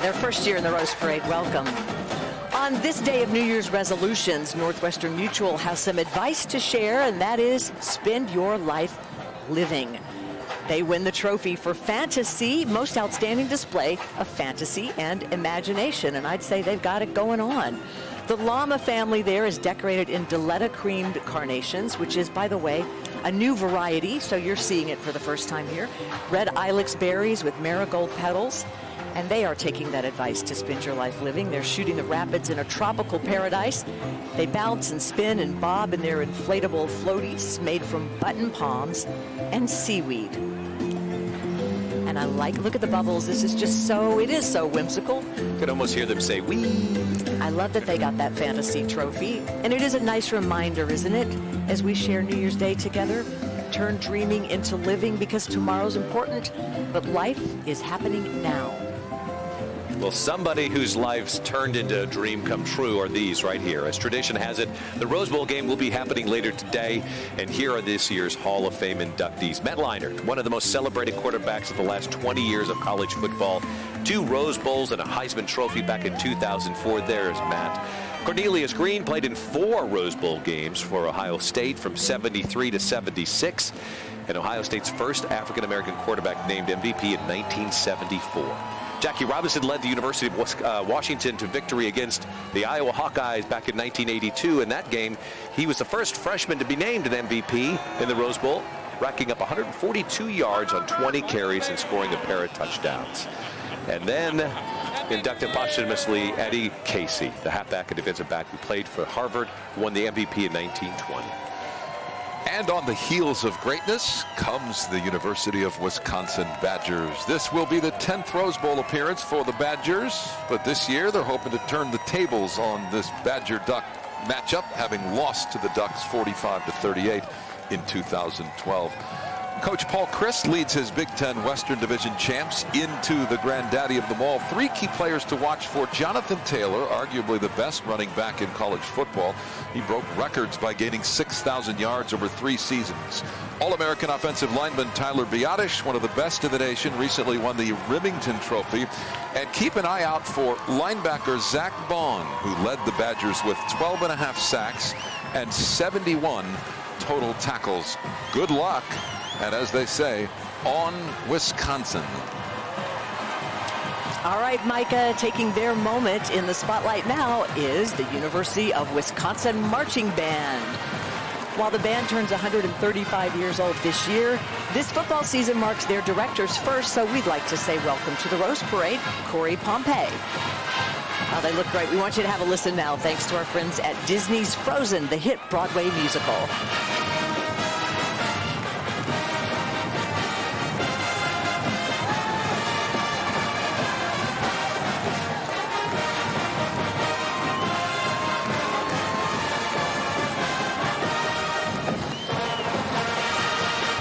Their first year in the Rose Parade. Welcome. On this day of New Year's resolutions, Northwestern Mutual has some advice to share, and that is spend your life living. They win the trophy for fantasy, most outstanding display of fantasy and imagination, and I'd say they've got it going on. The llama family there is decorated in Diletta creamed carnations, which is, by the way, a new variety, so you're seeing it for the first time here. Red ilex berries with marigold petals. And they are taking that advice to spend your life living. They're shooting the rapids in a tropical paradise. They bounce and spin and bob in their inflatable floaties made from button palms and seaweed. And I look at the bubbles. This is just it is so whimsical.
You could almost hear them say, wee.
I love that they got that fantasy trophy. And it is a nice reminder, isn't it, as we share New Year's Day together? Turn dreaming into living, because tomorrow's important, but life is happening now.
Well, somebody whose life's turned into a dream come true are these right here. As tradition has it, the Rose Bowl game will be happening later today, and here are this year's Hall of Fame inductees. Matt Leinart, one of the most celebrated quarterbacks of the last 20 years of college football. 2 Rose Bowls and a Heisman Trophy back in 2004. There's Matt. Cornelius Green played in 4 Rose Bowl games for Ohio State from 73 to 76, and Ohio State's first African-American quarterback named MVP in 1974. Jackie Robinson led the University of Washington to victory against the Iowa Hawkeyes back in 1982. In that game, he was the first freshman to be named an MVP in the Rose Bowl, racking up 142 yards on 20 carries and scoring a pair of touchdowns. And then inducted posthumously Eddie Casey, the halfback and defensive back who played for Harvard, won the MVP in 1920.
And on the heels of greatness comes the University of Wisconsin Badgers. This will be the 10th Rose Bowl appearance for the Badgers, but this year they're hoping to turn the tables on this Badger-Duck matchup, having lost to the Ducks 45-38 in 2012. Coach Paul Chryst leads his Big Ten Western Division champs into the granddaddy of them all. 3 key players to watch for: Jonathan Taylor, arguably the best running back in college football. He broke records by gaining 6,000 yards over 3 seasons. All-American offensive lineman Tyler Biadasz, one of the best in the nation, recently won the Remington Trophy. And keep an eye out for linebacker Zach Bond, who led the Badgers with 12.5 sacks and 71 total tackles. Good luck. And as they say, on Wisconsin.
All right, Micah, taking their moment in the spotlight now is the University of Wisconsin Marching Band. While the band turns 135 years old this year, this football season marks their director's first, so we'd like to say welcome to the Rose Parade, Corey Pompey. Oh, they look great. We want you to have a listen now, thanks to our friends at Disney's Frozen, the hit Broadway musical.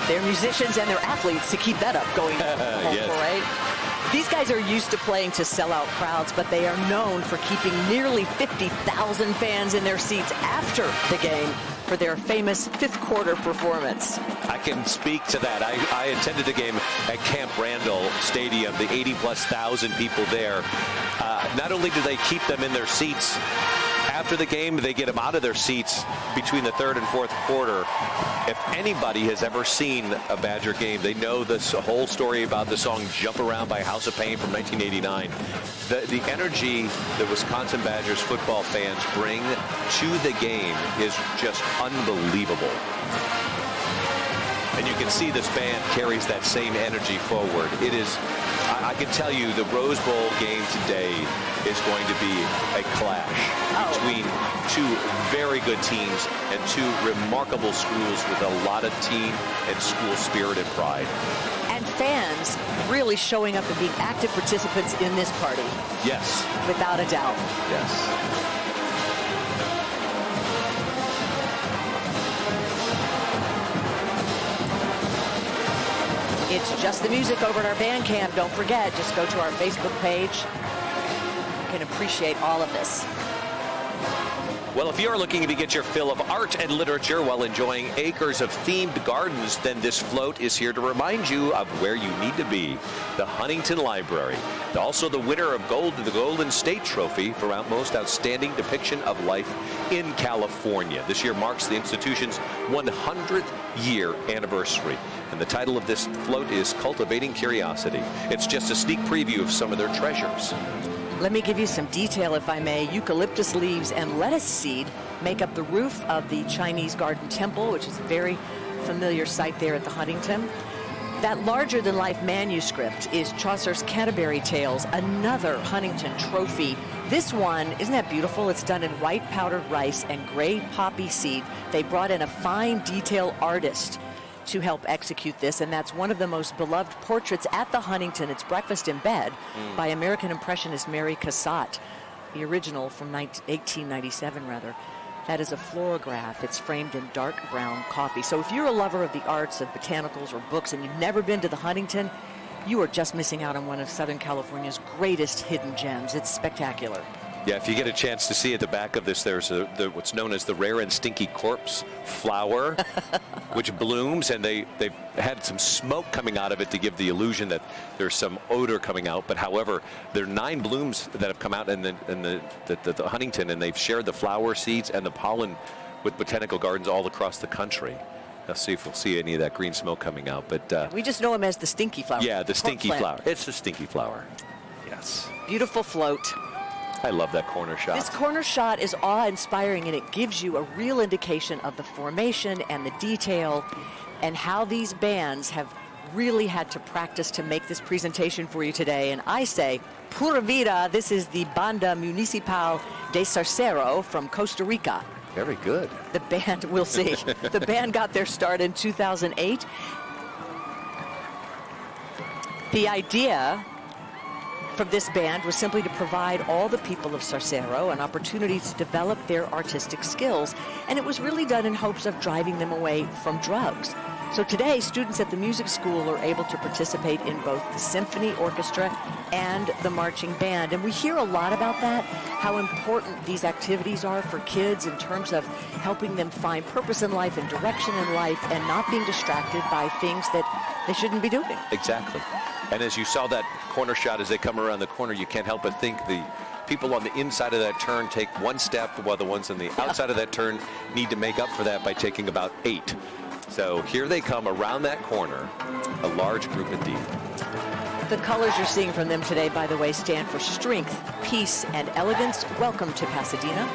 Their musicians and their athletes to keep that up going.
Yes.
Right? These guys are used to playing to sellout crowds, but they are known for keeping nearly 50,000 fans in their seats after the game for their famous fifth quarter performance.
I can speak to that. I attended a game at Camp Randall Stadium, the 80,000+ people there. Not only do they keep them in their seats after the game, they get them out of their seats between the third and fourth quarter. If anybody has ever seen a Badger game, they know this whole story about the song Jump Around by House of Pain from 1989. The energy that Wisconsin Badgers football fans bring to the game is just unbelievable. And you can see this band carries that same energy forward. It is, I can tell you, the Rose Bowl game today is going to be a clash between two very good teams and two remarkable schools with a lot of team and school spirit and pride.
And fans really showing up and being active participants in this party.
Yes.
Without a doubt.
Yes.
It's Just the Music over at our band camp. Don't forget, just go to our Facebook page. You can appreciate all of this.
Well, if you're looking to get your fill of art and literature while enjoying acres of themed gardens, then this float is here to remind you of where you need to be. The Huntington Library. Also the winner of the Golden State Trophy for most outstanding depiction of life in California. This year marks the institution's 100th year anniversary. And the title of this float is Cultivating Curiosity. It's just a sneak preview of some of their treasures.
Let me give you some detail, if I may. Eucalyptus leaves and lettuce seed make up the roof of the Chinese Garden Temple, which is a very familiar site there at the Huntington. That larger-than-life manuscript is Chaucer's Canterbury Tales, another Huntington trophy. This one, isn't that beautiful? It's done in white powdered rice and gray poppy seed. They brought in a fine detail artist to help execute this, and that's one of the most beloved portraits at the Huntington. It's Breakfast in Bed by American Impressionist Mary Cassatt, the original from 1897 rather. That is a fluorograph. It's framed in dark brown coffee. So if you're a lover of the arts, of botanicals or books, and you've never been to the Huntington, you are just missing out on one of Southern California's greatest hidden gems. It's spectacular.
Yeah, if you get a chance to see at the back of this, there's what's known as the rare and stinky corpse flower, which blooms, and they've had some smoke coming out of it to give the illusion that there's some odor coming out. But however, there are 9 blooms that have come out in the Huntington, and they've shared the flower seeds and the pollen with botanical gardens all across the country. Let's see if we'll see any of that green smoke coming out. But
we just know them as the stinky flower.
Yeah, the stinky flower. It's the stinky flower. Yes.
Beautiful float.
I love that corner shot.
This corner shot is awe-inspiring, and it gives you a real indication of the formation and the detail and how these bands have really had to practice to make this presentation for you today. And I say, pura vida, this is the Banda Municipal de Zarcero from Costa Rica.
Very good.
The band, we'll see. The band got their start in 2008. The idea from this band was simply to provide all the people of Zarcero an opportunity to develop their artistic skills, and it was really done in hopes of driving them away from drugs. So today, students at the music school are able to participate in both the symphony orchestra and the marching band, and we hear a lot about that, how important these activities are for kids in terms of helping them find purpose in life and direction in life and not being distracted by things that they shouldn't be doing.
Exactly. And as you saw that corner shot as they come around the corner, you can't help but think the people on the inside of that turn take one step, while the ones on the outside of that turn need to make up for that by taking about 8. So here they come around that corner, a large group indeed.
The colors you're seeing from them today, by the way, stand for strength, peace, and elegance. Welcome to Pasadena,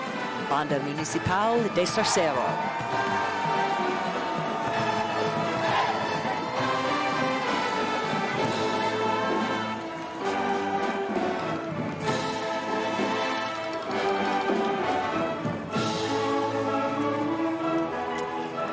Banda Municipal de Zarcero.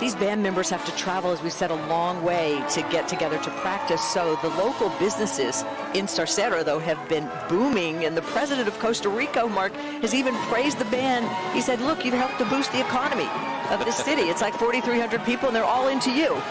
These band members have to travel, as we said, a long way to get together to practice. So the local businesses in Sarcero, though, have been booming. And the president of Costa Rica, Mark, has even praised the band. He said, look, you've helped to boost the economy of this city. It's like 4,300 people, and they're all into you.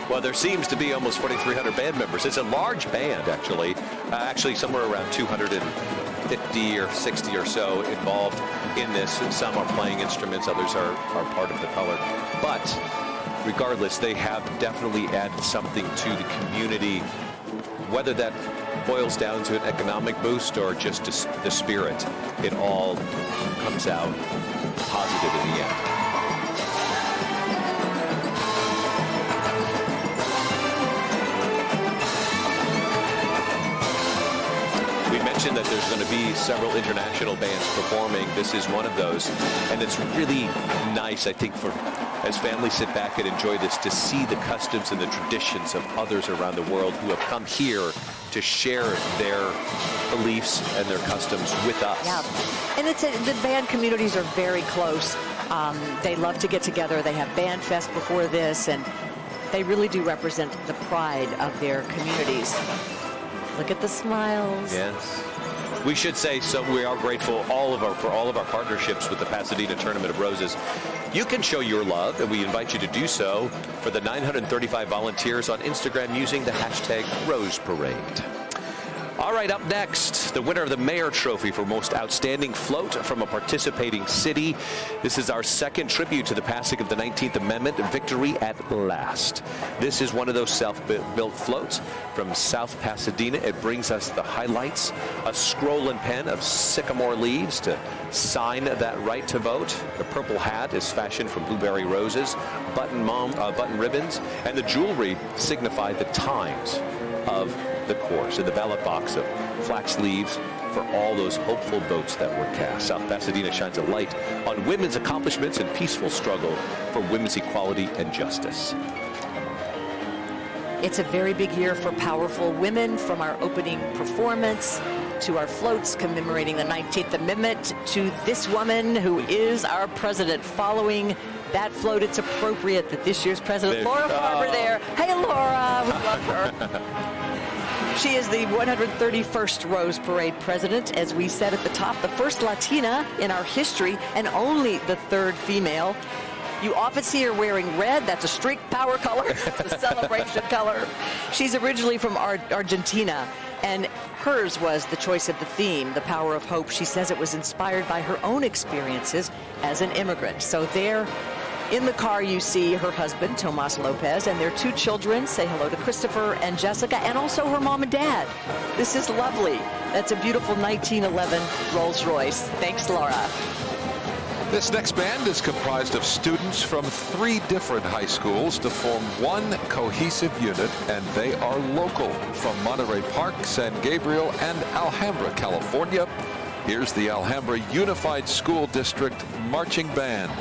Well, there seems to be almost 4,300 band members. It's a large band, actually. Actually, somewhere around 250 or 60 or so involved in this. Some are playing instruments, others are part of the color. But regardless, they have definitely added something to the community, whether that boils down to an economic boost or just the spirit. It all comes out positive in the end. That there's going to be several international bands performing. This is one of those, and it's really nice, I think, for as families sit back and enjoy this, to see the customs and the traditions of others around the world who have come here to share their beliefs and their customs with us.
Yeah, and the band communities are very close. They love to get together. They have Band Fest before this, and they really do represent the pride of their communities. Look at the smiles.
Yes. We should say, so we are grateful for all of our partnerships with the Pasadena Tournament of Roses. You can show your love, and we invite you to do so for the 935 volunteers on Instagram using the hashtag Rose Parade. All right, up next, the winner of the Mayor Trophy for Most Outstanding Float from a participating city. This is our second tribute to the passing of the 19th Amendment, Victory at Last. This is one of those self-built floats from South Pasadena. It brings us the highlights, a scroll and pen of sycamore leaves to sign that right to vote. The purple hat is fashioned from blueberry roses, button ribbons, and the jewelry signify the times of the course, in the ballot box of flax leaves for all those hopeful votes that were cast. South Pasadena shines a light on women's accomplishments and peaceful struggle for women's equality and justice.
It's a very big year for powerful women, from our opening performance to our floats commemorating the 19th Amendment to this woman who is our president. Following that float, it's appropriate that this year's president, Laura Farber, there. Hey, Laura, we love her. She is the 131st Rose Parade president, as we said at the top, the first Latina in our history and only the third female. You often see her wearing red. That's a streak power color. It's a celebration color. She's originally from Argentina, and hers was the choice of the theme, the power of hope. She says it was inspired by her own experiences as an immigrant. So there in the car, you see her husband, Tomas Lopez, and their two children. Say hello to Christopher and Jessica, and also her mom and dad. This is lovely. That's a beautiful 1911 Rolls Royce. Thanks, Laura.
This next band is comprised of students from 3 different high schools to form one cohesive unit, and they are local from Monterey Park, San Gabriel, and Alhambra, California. Here's the Alhambra Unified School District Marching Band.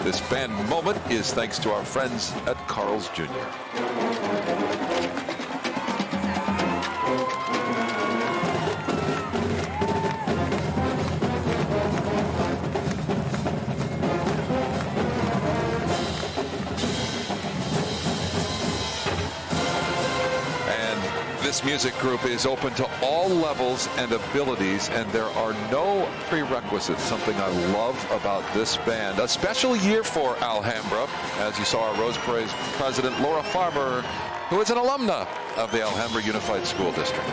This band moment is thanks to our friends at Carl's Jr. This music group is open to all levels and abilities, and there are no prerequisites, something I love about this band. A special year for Alhambra, as you saw our Rose Parade's president, Laura Farber, who is an alumna of the Alhambra Unified School District.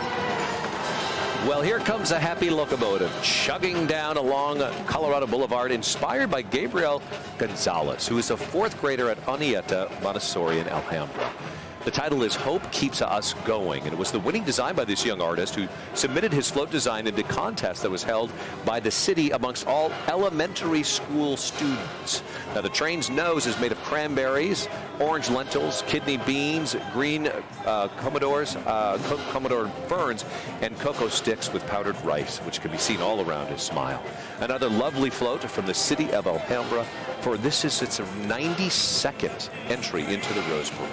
Well, here comes a happy locomotive chugging down along Colorado Boulevard, inspired by Gabriel Gonzalez, who is a 4th grader at Anieta Montessori in Alhambra. The title is Hope Keeps Us Going, and it was the winning design by this young artist, who submitted his float design in the contest that was held by the city amongst all elementary school students. Now, the train's nose is made of cranberries, orange lentils, kidney beans, green Commodore ferns, and cocoa sticks with powdered rice, which can be seen all around his smile. Another lovely float from the city of Alhambra, for it's a 92nd entry into the Rose Parade.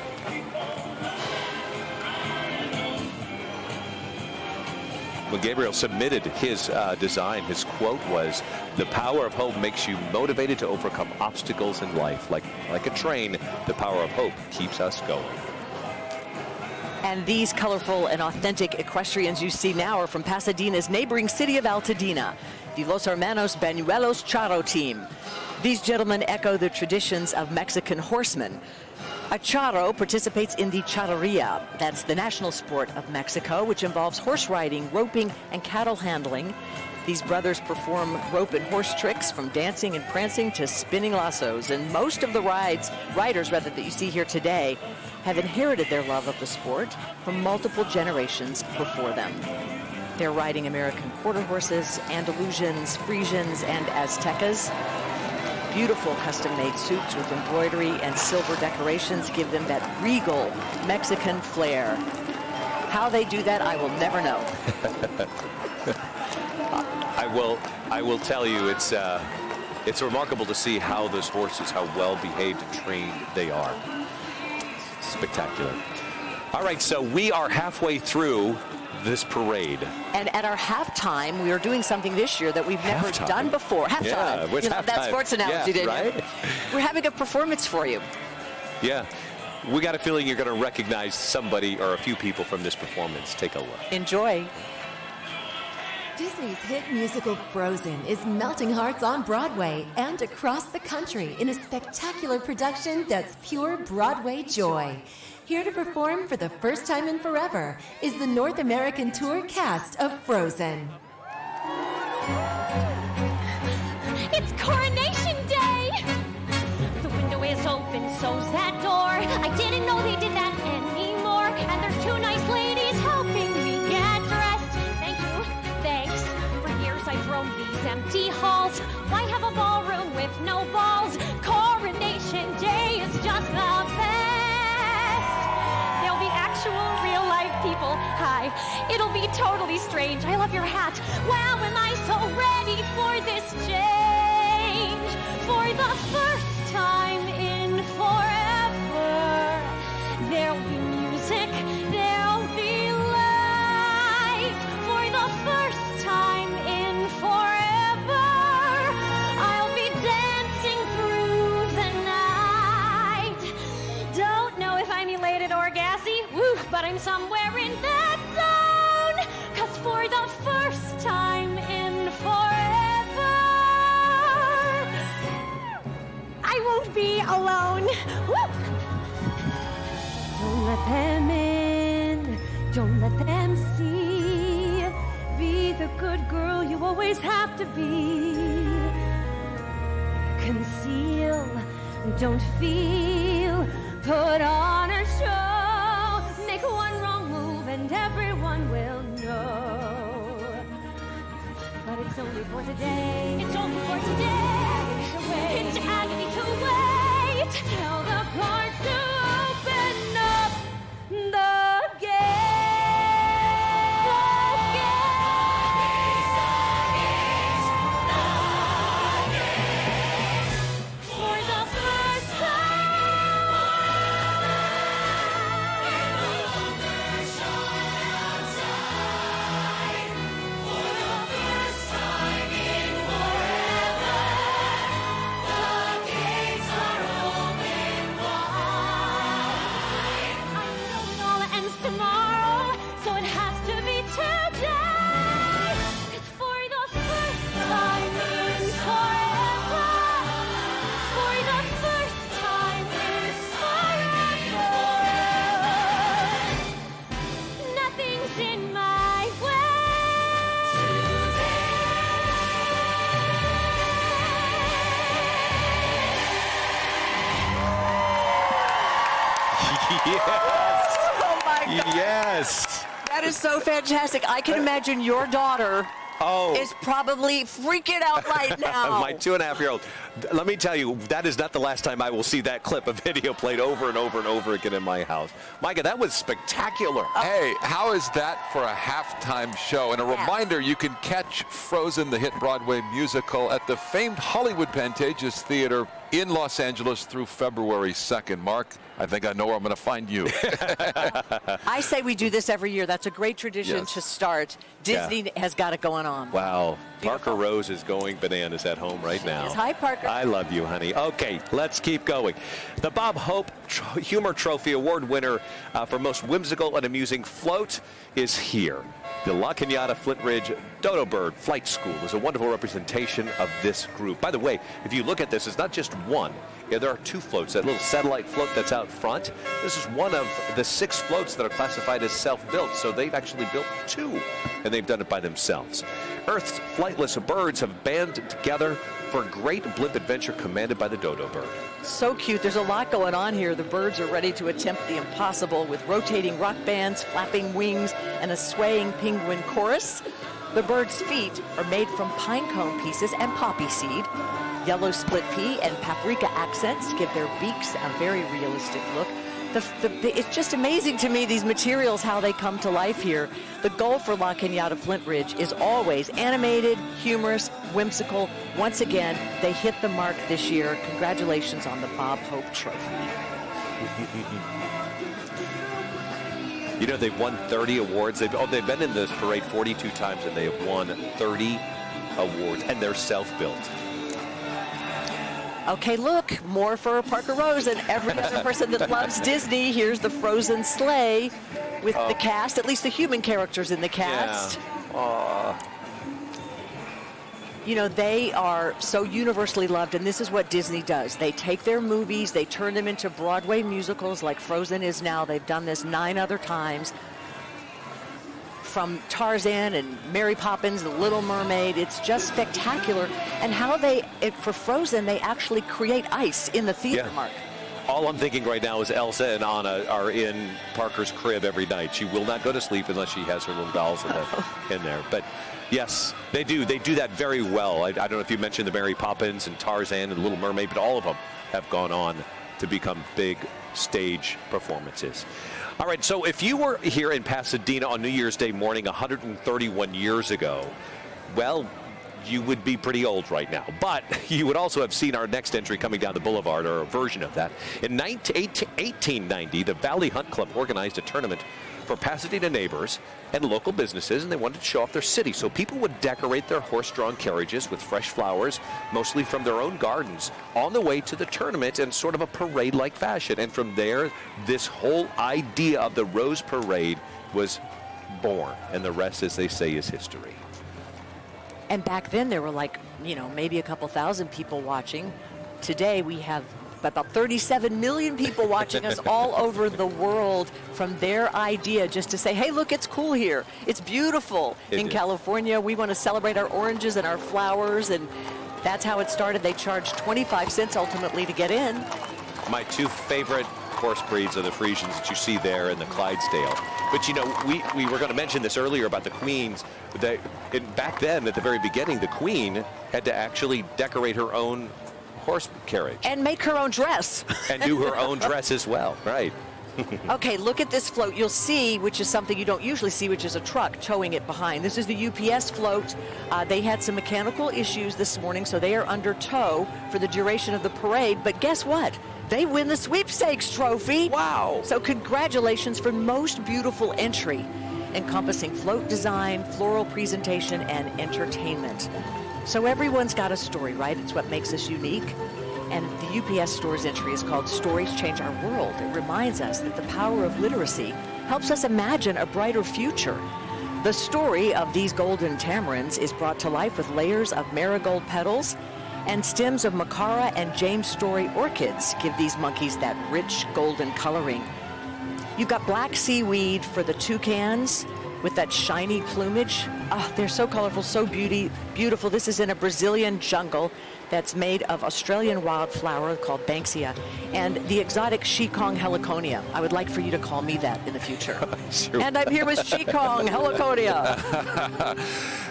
when Gabriel submitted his design, his quote was, "The power of hope makes you motivated to overcome obstacles in life. Like a train, the power of hope keeps us going."
And these colorful and authentic equestrians you see now are from Pasadena's neighboring city of Altadena, the Los Hermanos Bañuelos Charro team. These gentlemen echo the traditions of Mexican horsemen. A charro participates in the charreria. That's the national sport of Mexico, which involves horse riding, roping, and cattle handling. These brothers perform rope and horse tricks, from dancing and prancing to spinning lassos. And most of the riders that you see here today have inherited their love of the sport from multiple generations before them. They're riding American quarter horses, Andalusians, Frisians, and Aztecas. Beautiful custom-made suits with embroidery and silver decorations give them that regal Mexican flair. How they do that, I will never know.
I will tell you, it's remarkable to see how those horses, how well behaved and trained they are. Spectacular. All right, so we are halfway through this parade.
And at our halftime, we are doing something this year that we've never done before. Halftime.
Yeah, what's halftime?
That sports analogy, didn't
right?
you? We're having a performance for you.
Yeah. We got a feeling you're going to recognize somebody or a few people from this performance. Take a look.
Enjoy.
Disney's hit musical Frozen is melting hearts on Broadway and across the country in a spectacular production that's pure Broadway joy. Here to perform for the first time in forever is the North American tour cast of Frozen.
It's Coronation Day! The window is open, so's that door. I didn't know they did that anymore. And there's two nice ladies helping me get dressed. Thank you, thanks. For years I've roamed these empty halls. Why have a ballroom with no balls? Coronation Day is just the best. There'll be actual real-life people. Hi, it'll be totally strange. I love your hat. Wow, am I so ready for this change? For the first time in forever, there'll be music, there'll be light. For the first time in forever, I'll be dancing through the night. Don't know if I'm elated or gassy, woo, but I'm somewhere in that zone. 'Cause for the first time in forever, I won't be alone. Woo! Don't let them in, don't let them see. Be the good girl you always have to be. Conceal, don't feel, put on a show. Make one wrong move and everyone will know. But it's only for today. It's only for today. It's agony to wait. Tell the guards to open up the gate. For the first tomorrow, so it has to be today. 'Cause for the first time in forever, for the first time in forever, nothing's in my
Yes.
Oh, my God.
Yes.
That is so fantastic. I can imagine your daughter is probably freaking out right now.
My 2.5-year-old. Let me tell you, that is not the last time I will see that clip of video played over and over and over again in my house. Micah, that was spectacular.
Hey, how is that for a halftime show? And a reminder, you can catch Frozen, the hit Broadway musical, at the famed Hollywood Pantages Theater in Los Angeles through February 2nd. Mark, I think I know where I'm going to find you.
I say we do this every year. That's a great tradition
Yes.
to start. Disney has got it going on.
Wow.
Beautiful.
Parker Rose is going bananas at home right now.
Hi, Parker.
I love you, honey. Okay, let's keep going. The Bob Hope Humor Trophy Award winner for most whimsical and amusing float is here. The La Cañada Flint Ridge Dodo Bird Flight School is a wonderful representation of this group. By the way, if you look at this, it's not just one. Yeah, there are 2 floats. That little satellite float that's out front, this is one of the 6 floats that are classified as self-built. So they've actually built 2, and they've done it by themselves. Earth's flightless birds have banded together for a great blimp adventure commanded by the dodo bird.
So cute. There's a lot going on here. The birds are ready to attempt the impossible with rotating rock bands, flapping wings, and a swaying penguin chorus. The bird's feet are made from pine cone pieces and poppy seed. Yellow split pea and paprika accents give their beaks a very realistic look. It's just amazing to me, these materials, how they come to life here. The goal for La Cañada Flint Ridge is always animated, humorous, whimsical. Once again, they hit the mark this year. Congratulations on the Bob Hope Trophy.
You know, they've won 30 awards. They've been in this parade 42 times, and they have won 30 awards, and they're self-built.
Okay, look, more for Parker Rose and every other person that loves Disney. Here's the Frozen sleigh with the cast, at least the human characters in the cast.
Yeah.
You know, they are so universally loved, and this is what Disney does. They take their movies, they turn them into Broadway musicals like Frozen is now. They've done this 9 other times. From Tarzan and Mary Poppins, The Little Mermaid, it's just spectacular. And how for Frozen, they actually create ice in the theater,
Yeah.
Mark.
All I'm thinking right now is Elsa and Anna are in Parker's crib every night. She will not go to sleep unless she has her little dolls in there. But yes, they do. They do that very well. I don't know if you mentioned the Mary Poppins and Tarzan and Little Mermaid, but all of them have gone on to become big stage performances. All right, so if you were here in Pasadena on New Year's Day morning 131 years ago, well, you would be pretty old right now. But you would also have seen our next entry coming down the boulevard, or a version of that. In 1890, the Valley Hunt Club organized a tournament for Pasadena neighbors and local businesses, and they wanted to show off their city. So people would decorate their horse-drawn carriages with fresh flowers, mostly from their own gardens, on the way to the tournament in sort of a parade-like fashion. And from there, this whole idea of the Rose Parade was born. And the rest, as they say, is history.
And back then, there were maybe a couple thousand people watching. Today, we have about 37 million people watching us all over the world from their idea just to say, hey, look, it's cool here. It's beautiful. In California, we want to celebrate our oranges and our flowers, and that's how it started. They charged 25 cents ultimately to get in.
My 2 favorite horse breeds are the Frisians that you see there and the Clydesdale. But, you know, we were going to mention this earlier about the queens. Back then, at the very beginning, the queen had to actually decorate her own horse carriage.
And make her own dress.
And do her own dress as well, right.
Okay, look at this float. You'll see, which is something you don't usually see, which is a truck towing it behind. This is the UPS float. They had some mechanical issues this morning, so they are under tow for the duration of the parade. But guess what? They win the sweepstakes trophy.
Wow.
So congratulations for most beautiful entry, encompassing float design, floral presentation, and entertainment. So everyone's got a story, right? It's what makes us unique. And the UPS store's entry is called Stories Change Our World. It reminds us that the power of literacy helps us imagine a brighter future. The story of these golden tamarins is brought to life with layers of marigold petals, and stems of Macara and James Story orchids give these monkeys that rich golden coloring. You've got black seaweed for the toucans with that shiny plumage. Oh, they're so colorful, so beautiful. This is in a Brazilian jungle that's made of Australian wildflower called Banksia, and the exotic Shikong heliconia. I would like for you to call me that in the future.
Sure.
And I'm here with Shikong heliconia.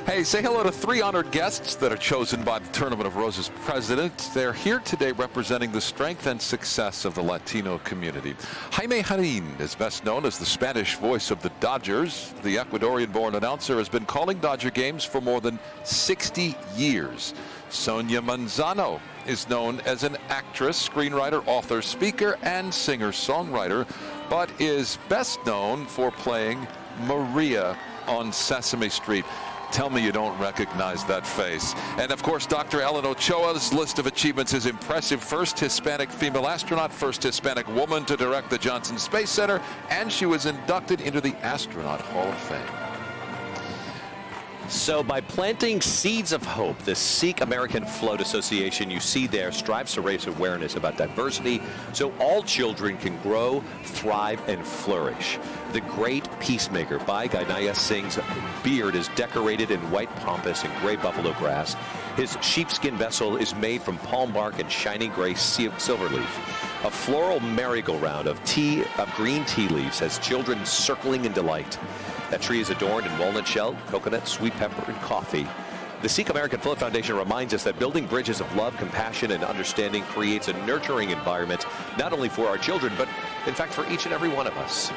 Hey, say hello to 3 honored guests that are chosen by the Tournament of Roses president. They're here today representing the strength and success of the Latino community. Jaime Jarín is best known as the Spanish voice of the Dodgers. The Ecuadorian-born announcer has been calling Dodger games for more than 60 years. Sonia Manzano is known as an actress, screenwriter, author, speaker, and singer-songwriter, but is best known for playing Maria on Sesame Street. Tell me you don't recognize that face. And of course, Dr. Ellen Ochoa's list of achievements is impressive. First Hispanic female astronaut, first Hispanic woman to direct the Johnson Space Center, and she was inducted into the Astronaut Hall of Fame.
So by planting seeds of hope, the Sikh American Float Association you see there strives to raise awareness about diversity so all children can grow, thrive, and flourish. The Great Peacemaker by Gainaya Singh's beard is decorated in white pampas and gray buffalo grass. His sheepskin vessel is made from palm bark and shiny gray silver leaf. A floral merry-go-round of green tea leaves has children circling in delight. That tree is adorned in walnut shell, coconut, sweet pepper, and coffee. The Sikh American Float Foundation reminds us that building bridges of love, compassion, and understanding creates a nurturing environment, not only for our children, but in fact for each and every one of us.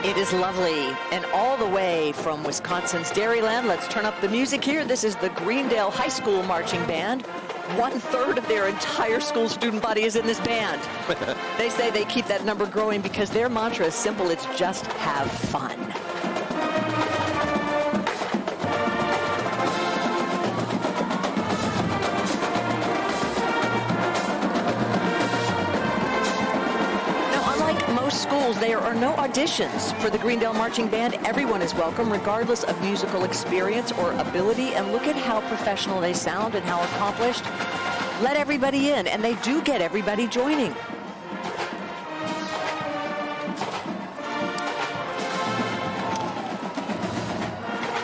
It is lovely. And all the way from Wisconsin's Dairyland, let's turn up the music here. This is the Greendale High School Marching Band. 1/3 of their entire school student body is in this band. They say they keep that number growing because their mantra is simple. It's just have fun. Schools, there are no auditions for the Greendale Marching Band. Everyone is welcome, regardless of musical experience or ability. And look at how professional they sound and how accomplished. Let everybody in, and they do get everybody joining.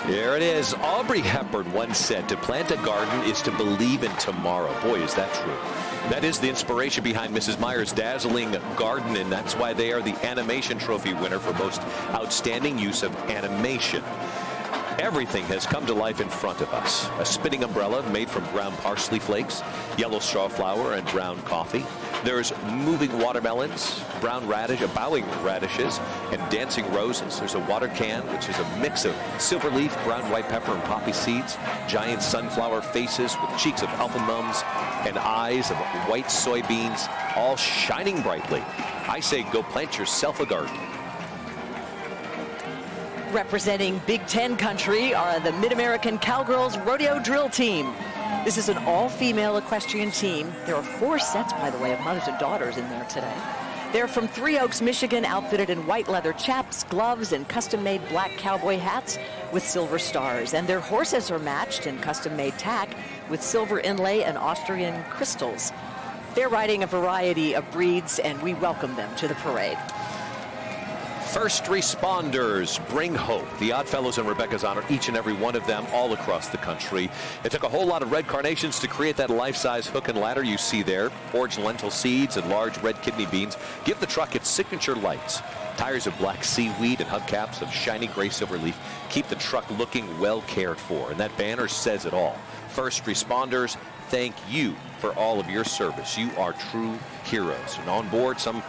There it is. Audrey Hepburn once said, "To plant a garden is to believe in tomorrow." Boy, is that true. That is the inspiration behind Mrs. Meyer's dazzling garden, and that's why they are the Animation Trophy winner for most outstanding use of animation. Everything has come to life in front of us. A spinning umbrella made from ground parsley flakes, yellow straw flour, and brown coffee. There's moving watermelons, brown radish, bowing radishes, and dancing roses. There's a water can, which is a mix of silver leaf, brown white pepper, and poppy seeds. Giant sunflower faces with cheeks of almond and eyes of white soybeans, all shining brightly. I say go plant yourself a garden.
Representing Big Ten country are the Mid-American Cowgirls Rodeo Drill Team. This is an all-female equestrian team. There are 4 sets, by the way, of mothers and daughters in there today. They're from Three Oaks, Michigan, outfitted in white leather chaps, gloves, and custom-made black cowboy hats with silver stars. And their horses are matched in custom-made tack with silver inlay and Austrian crystals. They're riding a variety of breeds, and we welcome them to the parade.
First responders bring hope. The Oddfellows and Rebecca's honor each and every one of them all across the country. It took a whole lot of red carnations to create that life-size hook and ladder you see there. Orange lentil seeds and large red kidney beans give the truck its signature lights. Tires of black seaweed and hubcaps of shiny gray silver leaf keep the truck looking well cared for. And that banner says it all. First responders, thank you for all of your service. You are true heroes. And on board, some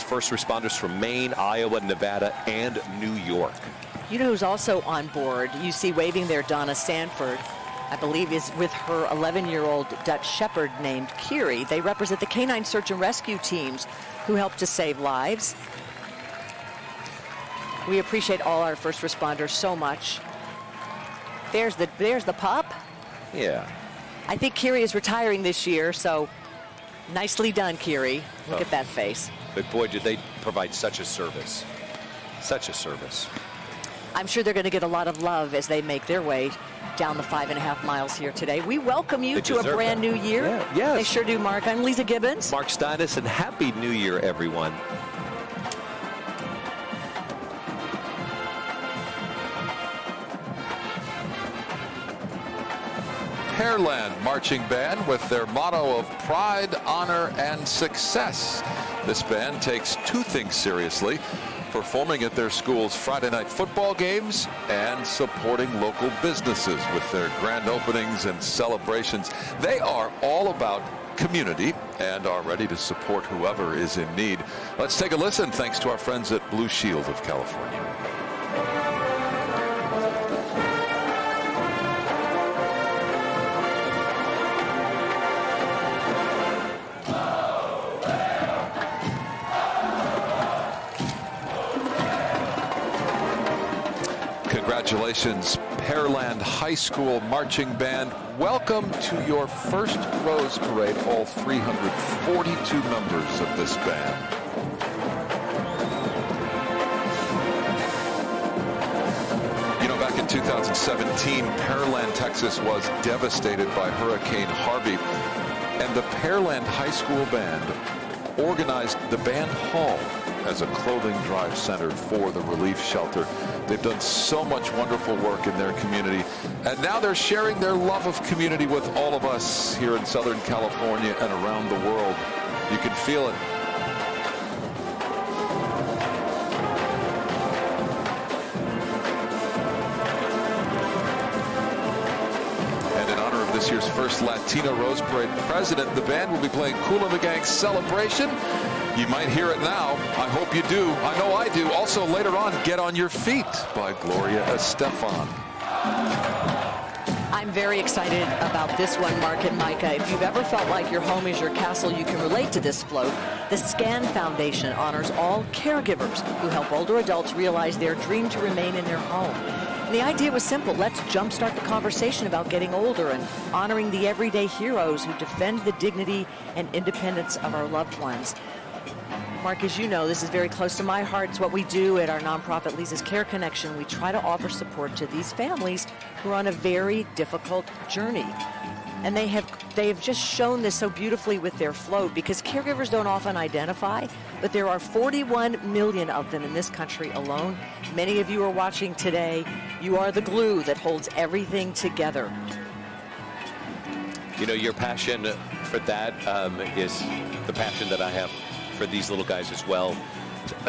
first responders from Maine, Iowa, Nevada, and New York.
You know who's also on board? You see waving there Donna Sanford, I believe is with her 11-year-old Dutch Shepherd named Kiri. They represent the canine search and rescue teams who help to save lives. We appreciate all our first responders so much. There's the pup.
Yeah.
I think Kiri is retiring this year, so nicely done, Kiri. Look at that face.
But boy, did they provide such a service. Such a service.
I'm sure they're going to get a lot of love as they make their way down the 5.5 miles here today. We welcome you to a brand new year.
Yeah, yes.
They sure do, Mark. I'm Lisa Gibbons.
Mark Steinis, and Happy New Year, everyone.
Pearland Marching Band with their motto of pride, honor, and success. This band takes 2 things seriously: performing at their school's Friday night football games and supporting local businesses with their grand openings and celebrations. They are all about community and are ready to support whoever is in need. Let's take a listen, thanks to our friends at Blue Shield of California. Congratulations, Pearland High School Marching Band. Welcome to your first Rose Parade, all 342 members of this band. You know, back in 2017, Pearland, Texas was devastated by Hurricane Harvey, and the Pearland High School Band organized the band hall as a clothing drive center for the relief shelter. They've done so much wonderful work in their community, and now they're sharing their love of community with all of us here in Southern California and around the world. You can feel it. And in honor of this year's first Latino Rose Parade president, the band will be playing Kool and the Gang's Celebration. You might hear it now. I hope you do. I know I do. Also, later on, Get on Your Feet by Gloria Estefan.
I'm very excited about this one, Mark and Micah. If you've ever felt like your home is your castle, you can relate to this float. The SCAN Foundation honors all caregivers who help older adults realize their dream to remain in their home. And the idea was simple. Let's jumpstart the conversation about getting older and honoring the everyday heroes who defend the dignity and independence of our loved ones. Mark, as you know, this is very close to my heart. It's what we do at our nonprofit Lisa's Care Connection. We try to offer support to these families who are on a very difficult journey. And they have just shown this so beautifully with their float, because caregivers don't often identify, but there are 41 million of them in this country alone. Many of you are watching today. You are the glue that holds everything together.
You know, your passion for that is the passion that I have for these little guys as well.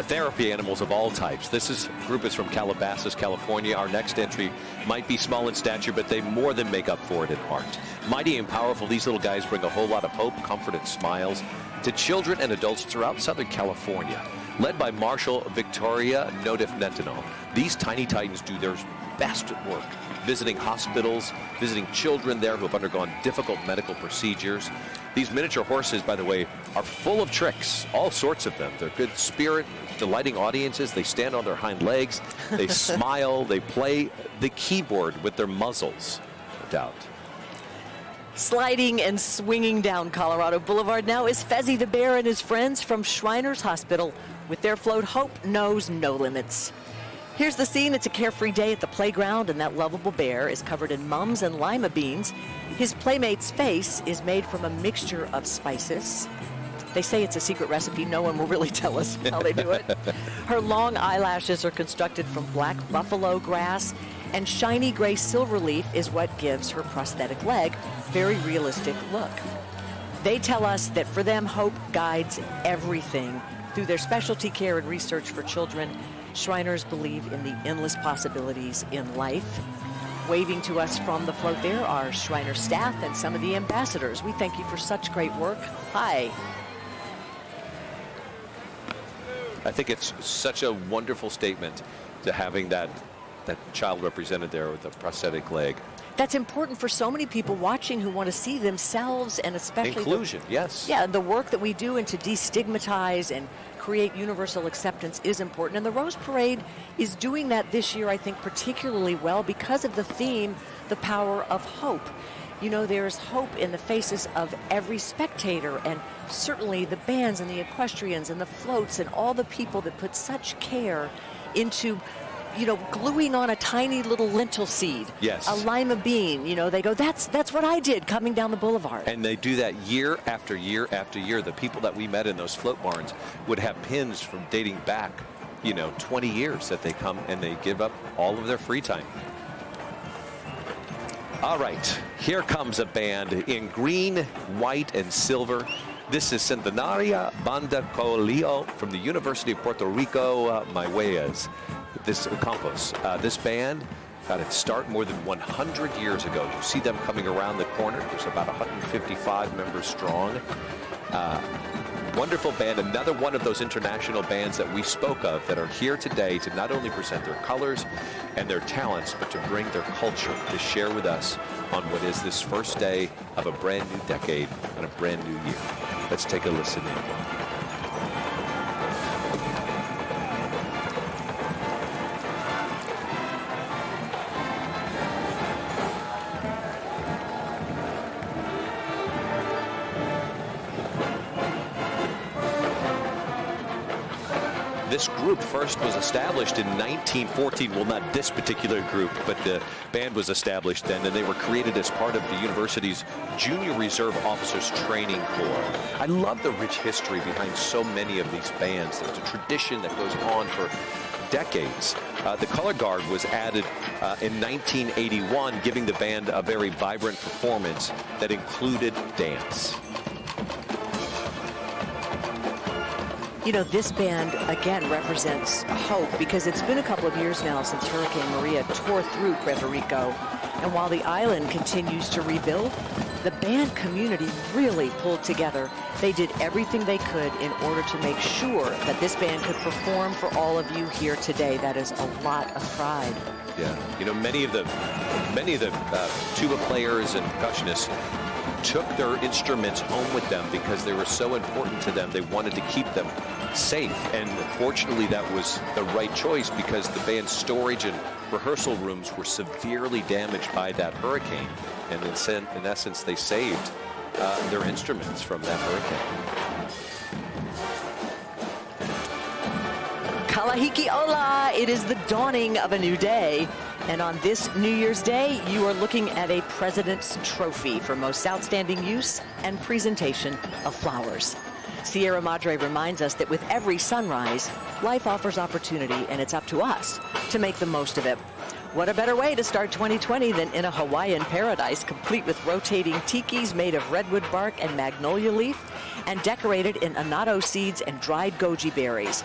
Therapy animals of all types. This group is from Calabasas, California. Our next entry might be small in stature, but they more than make up for it in heart. Mighty and powerful, these little guys bring a whole lot of hope, comfort, and smiles to children and adults throughout Southern California. Led by Marshal Victoria Nodif-Netanel, these tiny titans do their best work, visiting hospitals, visiting children there who have undergone difficult medical procedures. These miniature horses, by the way, are full of tricks, all sorts of them. They're good spirit, delighting audiences. They stand on their hind legs, they smile, they play the keyboard with their muzzles, no doubt.
Sliding and swinging down Colorado Boulevard now is Fezzy the Bear and his friends from Shriners Hospital with their float Hope Knows No Limits. Here's the scene. It's a carefree day at the playground, and that lovable bear is covered in mums and lima beans. His playmate's face is made from a mixture of spices. They say it's a secret recipe. No one will really tell us how they do it. Her long eyelashes are constructed from black buffalo grass, and shiny gray silver leaf is what gives her prosthetic leg very realistic look. They tell us that for them, hope guides everything. Through their specialty care and research for children, Shriners believe in the endless possibilities in life. Waving to us from the float there are Shriner staff and some of the ambassadors. We thank you for such great work. Hi.
I think it's such a wonderful statement to having that child represented there with a prosthetic leg.
That's important for so many people watching who want to see themselves, and especially
inclusion. Yes.
Yeah, the work that we do and to destigmatize and create universal acceptance is important. And the Rose Parade is doing that this year, I think, particularly well because of the theme, the power of hope. You know, there's hope in the faces of every spectator, and certainly the bands and the equestrians and the floats and all the people that put such care into, you know, gluing on a tiny little lentil seed,
yes,
a lima bean. You know, they go, that's what I did coming down the boulevard.
And they do that year after year after year. The people that we met in those float barns would have pins from dating back, 20 years that they come and they give up all of their free time. All right, here comes a band in green, white, and silver. This is Centenaria Banda Colio from the University of Puerto Rico, Mayuez. This Campos. This band got its start more than 100 years ago. You see them coming around the corner. There's about 155 members strong. Wonderful band, another one of those international bands that we spoke of that are here today to not only present their colors and their talents, but to bring their culture to share with us on what is this first day of a brand new decade and a brand new year. Let's take a listen in. this group first was established in 1914. Well, not this particular group, but the band was established then, and they were created as part of the university's Junior Reserve Officers Training Corps. I love the rich history behind so many of these bands. There's a tradition that goes on for decades. The color guard was added in 1981, giving the band a very vibrant performance that included dance.
You know, this band, again, represents hope because it's been a couple of years now since Hurricane Maria tore through Puerto Rico. And while the island continues to rebuild, the band community really pulled together. They did everything they could in order to make sure that this band could perform for all of you here today. That is a lot of pride.
Yeah, you know, many of the tuba players and percussionists took their instruments home with them because they were so important to them. They wanted to keep them safe, and fortunately that was the right choice because the band's storage and rehearsal rooms were severely damaged by that hurricane, and in essence they saved their instruments from that hurricane.
Kalahiki Ola, it is the dawning of a new day. And on this New Year's Day, you are looking at a President's Trophy for most outstanding use and presentation of flowers. Sierra Madre reminds us that with every sunrise, life offers opportunity, and it's up to us to make the most of it. What a better way to start 2020 than in a Hawaiian paradise, complete with rotating tikis made of redwood bark and magnolia leaf, and decorated in annatto seeds and dried goji berries.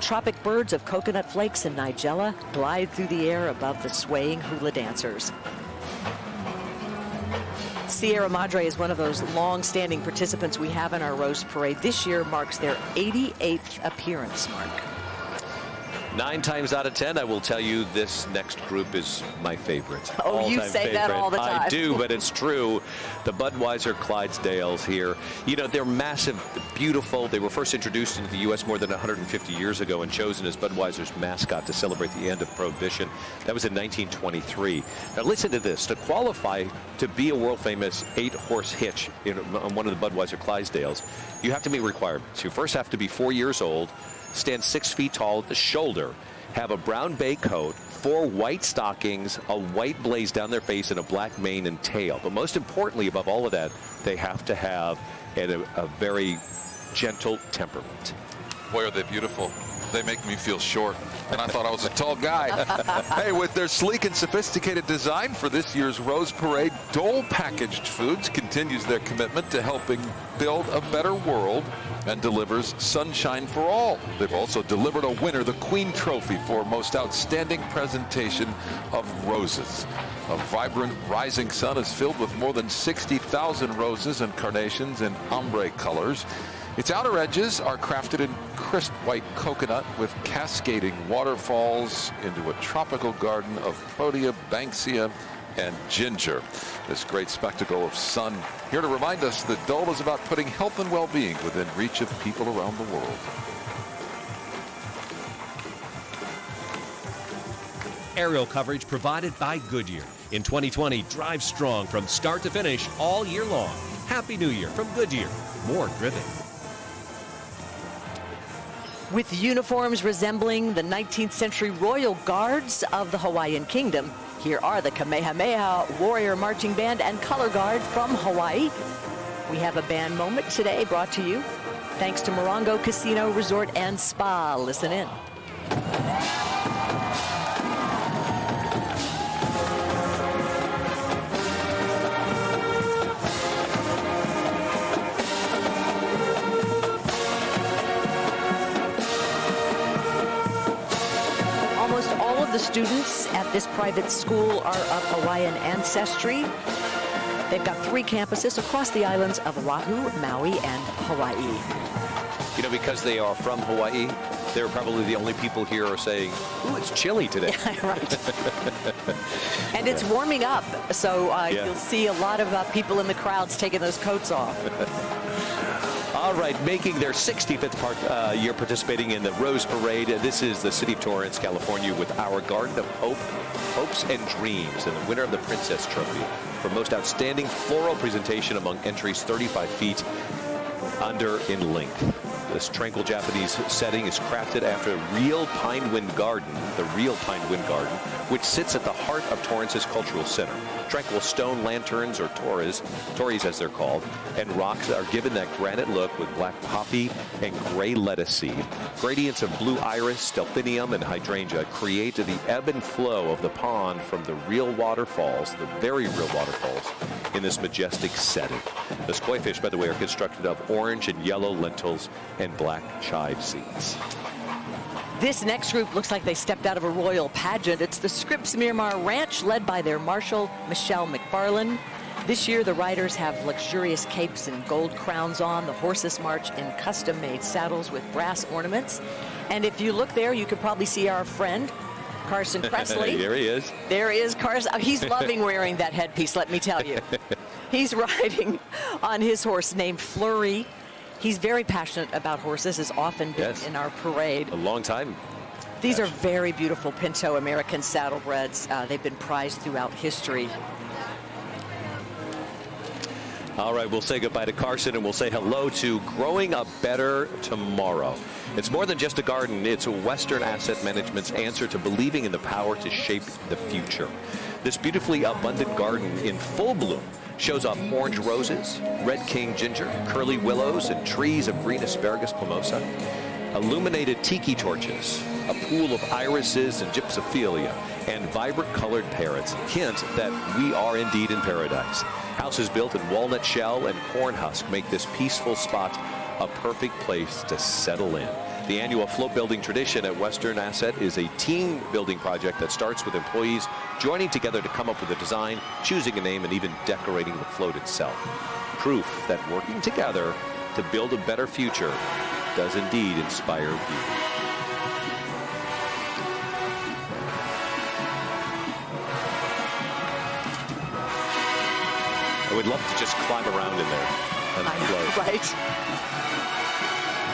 Tropic birds of coconut flakes and nigella glide through the air above the swaying hula dancers. Sierra Madre is one of those long-standing participants we have in our Rose Parade. This year marks their 88th appearance, Mark.
9 times out of 10, I will tell you this next group is my favorite.
Oh, you say that all the time.
I do, but it's true. The Budweiser Clydesdales here. You know, they're massive, beautiful. They were first introduced into the U.S. more than 150 years ago and chosen as Budweiser's mascot to celebrate the end of Prohibition. That was in 1923. Now listen to this. To qualify to be a world-famous 8-horse hitch on one of the Budweiser Clydesdales, you have to meet requirements. You first have to be 4 years old, stand 6 feet tall at the shoulder, have a brown bay coat, 4 white stockings, a white blaze down their face, and a black mane and tail. But most importantly, above all of that, they have to have a very gentle temperament.
Boy, are they beautiful. They make me feel short, and I thought I was a tall guy. Hey, with their sleek and sophisticated design for this year's Rose Parade, Dole Packaged Foods continues their commitment to helping build a better world and delivers sunshine for all. They've also delivered a winner, the Queen Trophy for most outstanding presentation of roses. A vibrant rising sun is filled with more than 60,000 roses and carnations in ombre colors. Its outer edges are crafted in crisp white coconut with cascading waterfalls into a tropical garden of Protea, Banksia, and ginger. This great spectacle of sun here to remind us that Dole is about putting health and well-being within reach of people around the world.
Aerial coverage provided by Goodyear. In 2020, drive strong from start to finish all year long. Happy New Year from Goodyear. More driven.
With uniforms resembling the 19th century royal guards of the Hawaiian Kingdom, here are the Kamehameha Warrior Marching Band and Color Guard from Hawaii. We have a band moment today brought to you thanks to Morongo Casino Resort and Spa. Listen in. The students at this private school are of Hawaiian ancestry. They've got 3 campuses across the islands of Oahu, Maui, and Hawaii.
You know, because they are from Hawaii, they're probably the only people here who are saying, ooh, it's chilly today.
Right. And it's warming up, so you'll see a lot of people in the crowds taking those coats off.
All right, making their 65th year participating in the Rose Parade. This is the city of Torrance, California, with our Garden of Hope, Hopes and Dreams, and the winner of the Princess Trophy for most outstanding floral presentation among entries 35 feet under in length. This tranquil Japanese setting is crafted after a real pine wind garden, the real pine wind garden, which sits at the heart of Torrance's cultural center. Tranquil stone lanterns, or tories as they're called, and rocks are given that granite look with black poppy and gray lettuce seed. Gradients of blue iris, delphinium, and hydrangea create the ebb and flow of the pond from the real waterfalls, the very real waterfalls, in this majestic setting. The koi fish, by the way, are constructed of orange and yellow lentils and black chive seeds.
This next group looks like they stepped out of a royal pageant. It's the Scripps Miramar Ranch, led by their marshal, Michelle McFarland. This year, the riders have luxurious capes and gold crowns on. The horses march in custom-made saddles with brass ornaments. And if you look there, you could probably see our friend, Carson Presley.
There he is.
There is Carson. Oh, he's loving wearing that headpiece, let me tell you. He's riding on his horse named Flurry. He's very passionate about horses, has often been in our parade.
A long time.
These are very beautiful Pinto American saddlebreds. They've been prized throughout history.
All right, we'll say goodbye to Carson and we'll say hello to Growing a Better Tomorrow. It's more than just a garden. It's Western Asset Management's answer to believing in the power to shape the future. This beautifully abundant garden in full bloom shows off orange roses, red king ginger, curly willows, and trees of green asparagus plumosa. Illuminated tiki torches, a pool of irises and gypsophilia, and vibrant colored parrots hint that we are indeed in paradise. Houses built in walnut shell and corn husk make this peaceful spot a perfect place to settle in. The annual float building tradition at Western Asset is a team building project that starts with employees joining together to come up with a design, choosing a name, and even decorating the float itself. Proof that working together to build a better future does indeed inspire beauty. I would love to just climb around in there and float.
Right?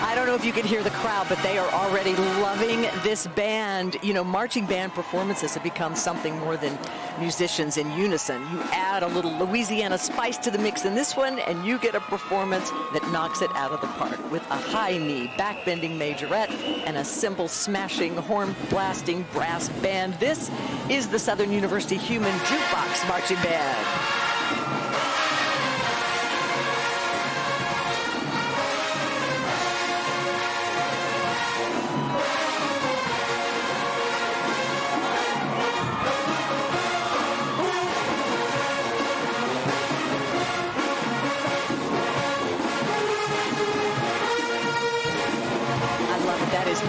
I don't know if you can hear the crowd, but they are already loving this band. You know, marching band performances have become something more than musicians in unison. You add a little Louisiana spice to the mix in this one, and you get a performance that knocks it out of the park with a high knee, back-bending majorette, and a cymbal smashing, horn blasting brass band. This is the Southern University Human Jukebox Marching Band.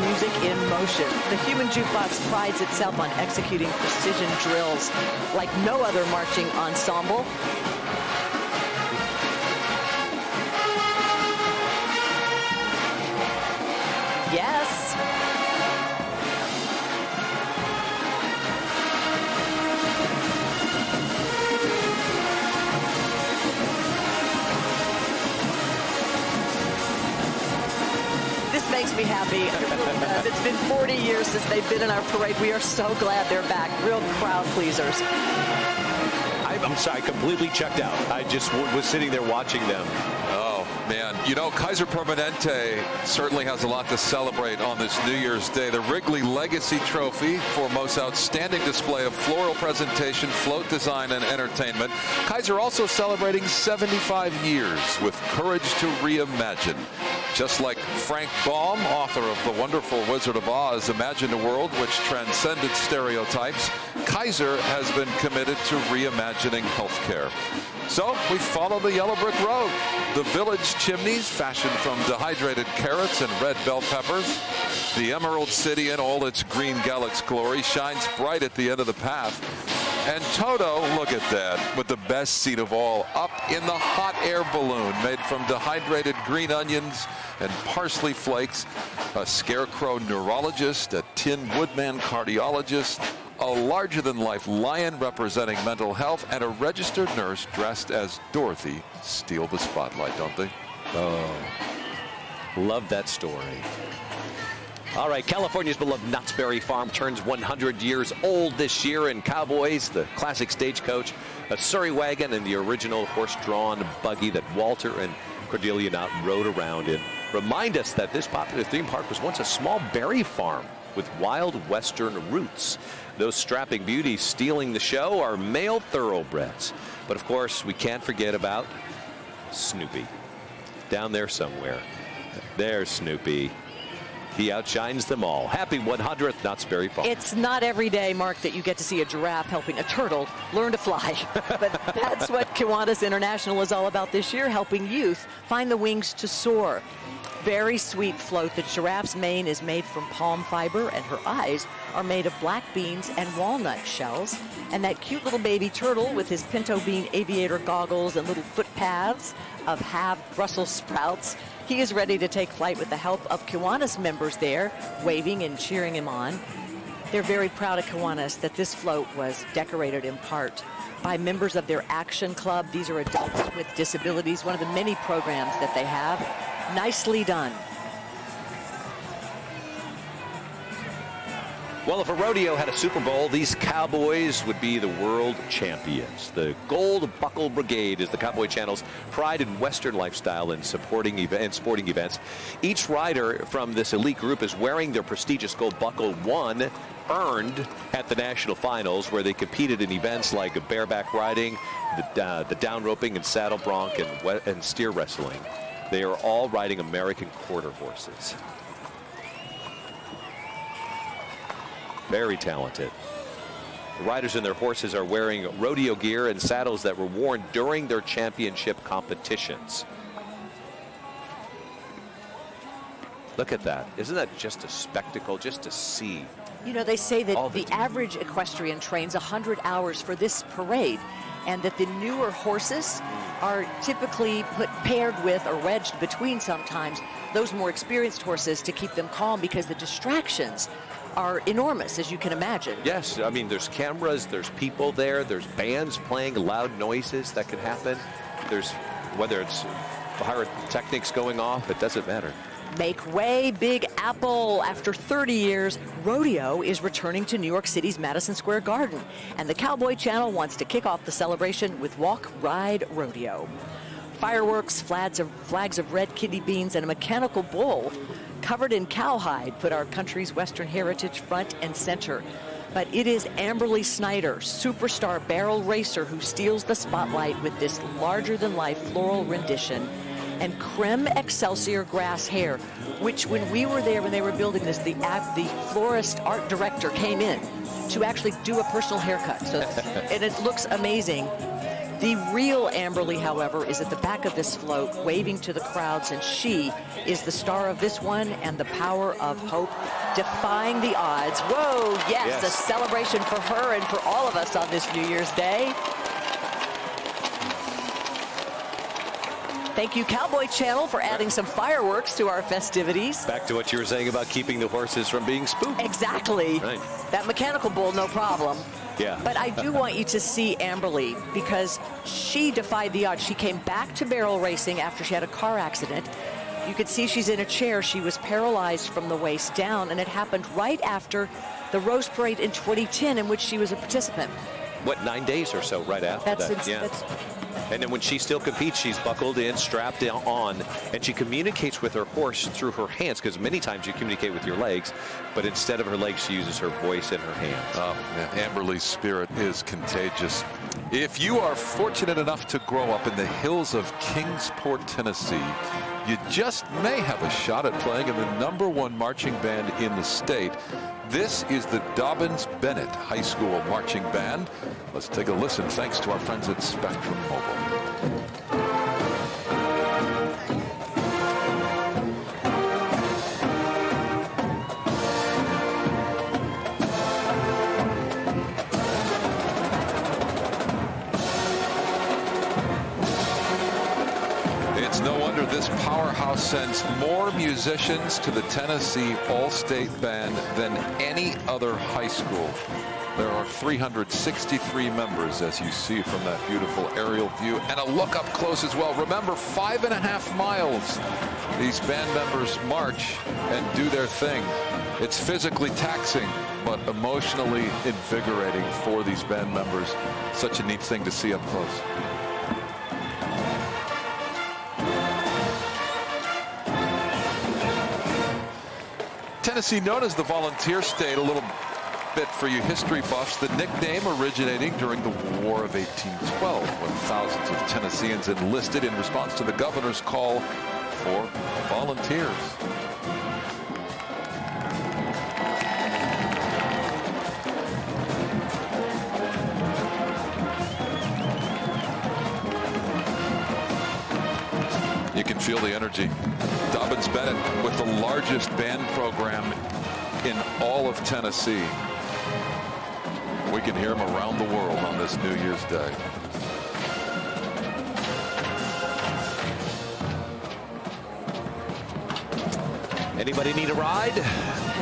Music in motion. The Human Jukebox prides itself on executing precision drills like no other marching ensemble. Yes. Makes me happy. It really does. It's been 40 years since they've been in our parade. We are so glad they're back. Real crowd pleasers.
I'm sorry, I completely checked out. I just was sitting there watching them.
Oh, man. You know, Kaiser Permanente certainly has a lot to celebrate on this New Year's Day. The Wrigley Legacy Trophy for most outstanding display of floral presentation, float design, and entertainment. Kaiser also celebrating 75 years with Courage to Reimagine. Just like Frank Baum, author of The Wonderful Wizard of Oz, imagined a world which transcended stereotypes, Kaiser has been committed to reimagining healthcare. So we follow the yellow brick road. The village chimneys, fashioned from dehydrated carrots and red bell peppers. The Emerald City in all its green Galax glory shines bright at the end of the path. And Toto, look at that, with the best seat of all, up in the hot air balloon made from dehydrated green onions and parsley flakes. A scarecrow neurologist, a tin woodman cardiologist, a larger-than-life lion representing mental health, and a registered nurse dressed as Dorothy steal the spotlight, don't they?
Oh, love that story. All right, California's beloved Knott's Berry Farm turns 100 years old this year, and Cowboys, the classic stagecoach, a Surrey wagon, and the original horse-drawn buggy that Walter and Cordelia Knott rode around in remind us that this popular theme park was once a small berry farm with wild western roots. Those strapping beauties stealing the show are male thoroughbreds. But of course, we can't forget about Snoopy. Down there somewhere. There's Snoopy. He outshines them all. Happy 100th Knott's Berry Farm.
It's not every day, Mark, that you get to see a giraffe helping a turtle learn to fly. But that's what Kiwanis International is all about this year, helping youth find the wings to soar. Very sweet float. The giraffe's mane is made from palm fiber, and her eyes are made of black beans and walnut shells. And that cute little baby turtle with his pinto bean aviator goggles and little footpaths of halved Brussels sprouts, he is ready to take flight with the help of Kiwanis members there, waving and cheering him on. They're very proud of Kiwanis that this float was decorated in part by members of their Action Club. These are adults with disabilities, one of the many programs that they have. Nicely done.
Well, if a rodeo had a Super Bowl, these cowboys would be the world champions. The Gold Buckle Brigade is the Cowboy Channel's pride in Western lifestyle and sporting events. Each rider from this elite group is wearing their prestigious Gold Buckle, one earned at the national finals, where they competed in events like bareback riding, the down roping and saddle bronc and steer wrestling. They are all riding American quarter horses. Very talented. The riders and their horses are wearing rodeo gear and saddles that were worn during their championship competitions. Look at that. Isn't that just a spectacle just to see?
You know, they say that
the
average equestrian trains 100 hours for this parade, and that the newer horses are typically paired with or wedged between sometimes those more experienced horses to keep them calm, because the distractions are enormous, as you can imagine.
Yes, I mean, there's cameras, there's people there, there's bands playing, loud noises that can happen. There's, whether it's pyrotechnics going off, it doesn't matter.
Make way, Big Apple. After 30 years, rodeo is returning to New York City's Madison Square Garden, and the Cowboy Channel wants to kick off the celebration with Walk, Ride, Rodeo. Fireworks, flags of red kidney beans, and a mechanical bull covered in cowhide put our country's Western heritage front and center. But it is Amberly Snyder, superstar barrel racer, who steals the spotlight with this larger-than-life floral rendition and creme excelsior grass hair, which when we were there when they were building this, the florist art director came in to actually do a personal haircut. So, and it looks amazing. The real Amberly, however, is at the back of this float, waving to the crowds, and she is the star of this one and the power of hope, defying the odds. Whoa, yes, a celebration for her and for all of us on this New Year's Day. Thank you, Cowboy Channel, for adding some fireworks to our festivities.
Back to what you were saying about keeping the horses from being spooked.
Exactly.
Right.
That mechanical bull, no problem.
Yeah.
But I do want you to see Amberly, because she defied the odds. She came back to barrel racing after she had a car accident. You could see she's in a chair. She was paralyzed from the waist down, and it happened right after the Rose Parade in 2010, in which she was a participant.
What, 9 days or so right after that? And then when she still competes, she's buckled in, strapped on, and she communicates with her horse through her hands, because many times you communicate with your legs, but instead of her legs, she uses her voice and her hands.
Amberly's spirit is contagious. If you are fortunate enough to grow up in the hills of Kingsport, Tennessee, you just may have a shot at playing in the #1 marching band in the state. This is the Dobbins-Bennett High School Marching Band. Let's take a listen, thanks to our friends at Spectrum Mobile. It's no wonder this powerhouse sends more musicians to the Tennessee All-State Band than any other high school. There are 363 members, as you see from that beautiful aerial view, and a look up close as well. Remember, 5.5 miles these band members march and do their thing. It's physically taxing, but emotionally invigorating for these band members. Such a neat thing to see up close. Tennessee, known as the Volunteer State, a little bit for you history buffs, the nickname originating during the War of 1812 when thousands of Tennesseans enlisted in response to the governor's call for volunteers. You can feel the energy. Dobbins Bennett with the largest band program in all of Tennessee. We can hear him around the world on this New Year's Day.
Anybody need a ride?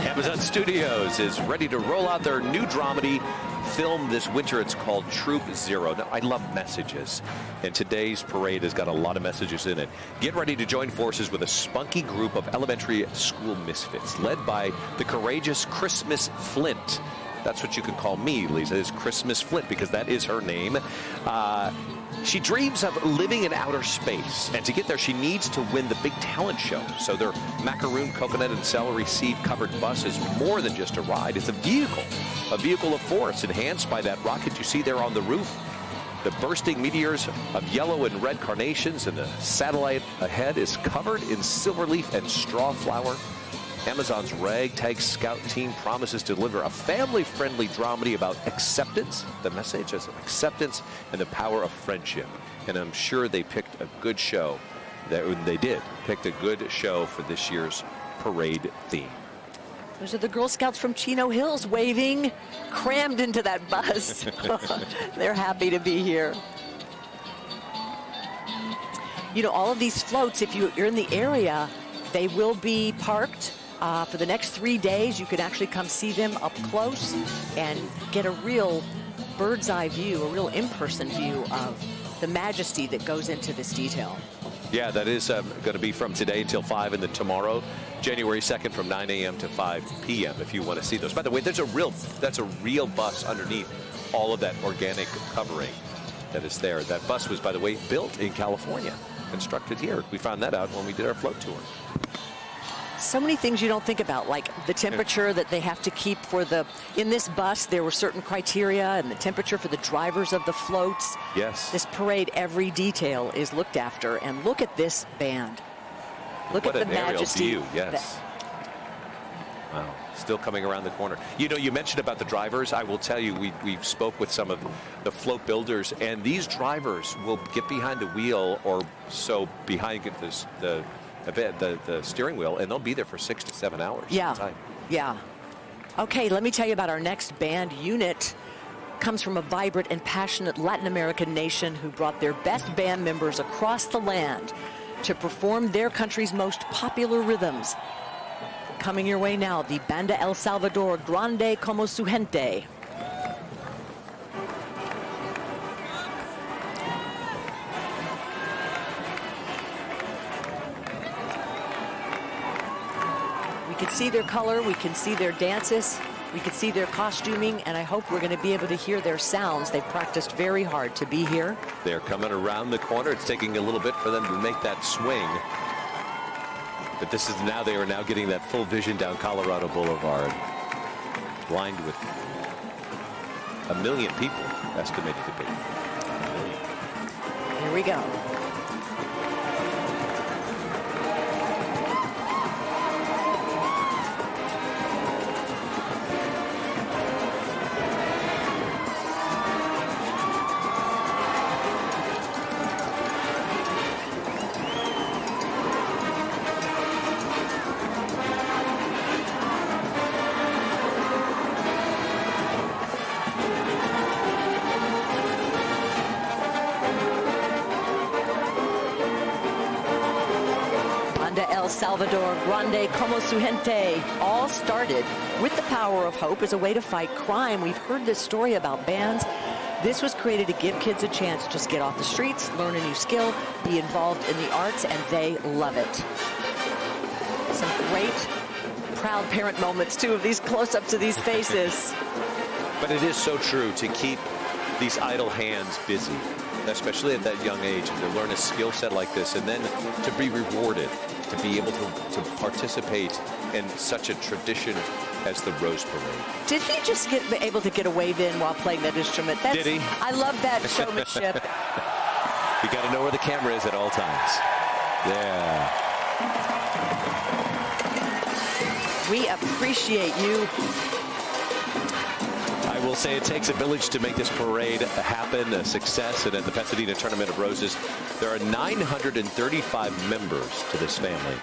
Amazon Studios is ready to roll out their new dramedy film this winter. It's called Troop Zero. Now, I love messages, and today's parade has got a lot of messages in it. Get ready to join forces with a spunky group of elementary school misfits led by the courageous Christmas Flint. That's what you could call me, Lisa, is Christmas Flint, because that is her name. She dreams of living in outer space, and to get there, she needs to win the big talent show. So their macaroon, coconut, and celery seed covered bus is more than just a ride. It's a vehicle of force, enhanced by that rocket you see there on the roof. The bursting meteors of yellow and red carnations, and the satellite ahead is covered in silver leaf and straw flower. Amazon's ragtag scout team promises to deliver a family-friendly dramedy about acceptance. The message is acceptance and the power of friendship. And I'm sure they picked a good show. They did pick a good show for this year's parade theme.
Those are the Girl Scouts from Chino Hills waving, crammed into that bus. They're happy to be here. You know, all of these floats, if you're in the area, they will be parked. For the next 3 days, you can actually come see them up close and get a real bird's eye view, a real in-person view of the majesty that goes into this detail.
Yeah, that is going to be from today until 5, and then tomorrow, January 2nd, from 9 a.m. to 5 p.m. if you want to see those. By the way, that's a real bus underneath all of that organic covering that is there. That bus was, by the way, built in California, constructed here. We found that out when we did our float tour.
So many things you don't think about, like the temperature that they have to keep for in this bus, there were certain criteria, and the temperature for the drivers of the floats.
Yes.
This parade, every detail is looked after, and look at this band. Look at the majesty.
What an aerial view, yes. Wow, still coming around the corner. You know, you mentioned about the drivers. I will tell you, we spoke with some of the float builders, and these drivers will get behind the wheel, or so behind the steering wheel, and they'll be there for 6 to 7 hours.
Yeah, yeah. Okay, let me tell you about our next band unit. Comes from a vibrant and passionate Latin American nation who brought their best band members across the land to perform their country's most popular rhythms. Coming your way now, the Banda El Salvador Grande Como Su Gente. We can see their color, we can see their dances, we can see their costuming, and I hope we're going to be able to hear their sounds. They've practiced very hard to be here.
They're coming around the corner. It's taking a little bit for them to make that swing. But they are now getting that full vision down Colorado Boulevard, lined with 1 million people, estimated to be. 1 million.
Here we go. El Salvador Grande Como Su Gente all started with the power of hope as a way to fight crime. We've heard this story about bands. This was created to give kids a chance to just get off the streets, learn a new skill, be involved in the arts, and they love it. Some great proud parent moments, too, of these close-ups of these faces.
But it is so true to keep these idle hands busy. especially at that young age, to learn a skill set like this and then to be rewarded, to be able to participate in such a tradition as the Rose Parade.
Did he just be able to get a wave in while playing that instrument?
Did he?
I love that showmanship.
You got to know where the camera is at all times. Yeah.
We appreciate you.
I will say it takes a village to make this parade happen, a success. And at the Pasadena Tournament of Roses, there are 935 members to this family.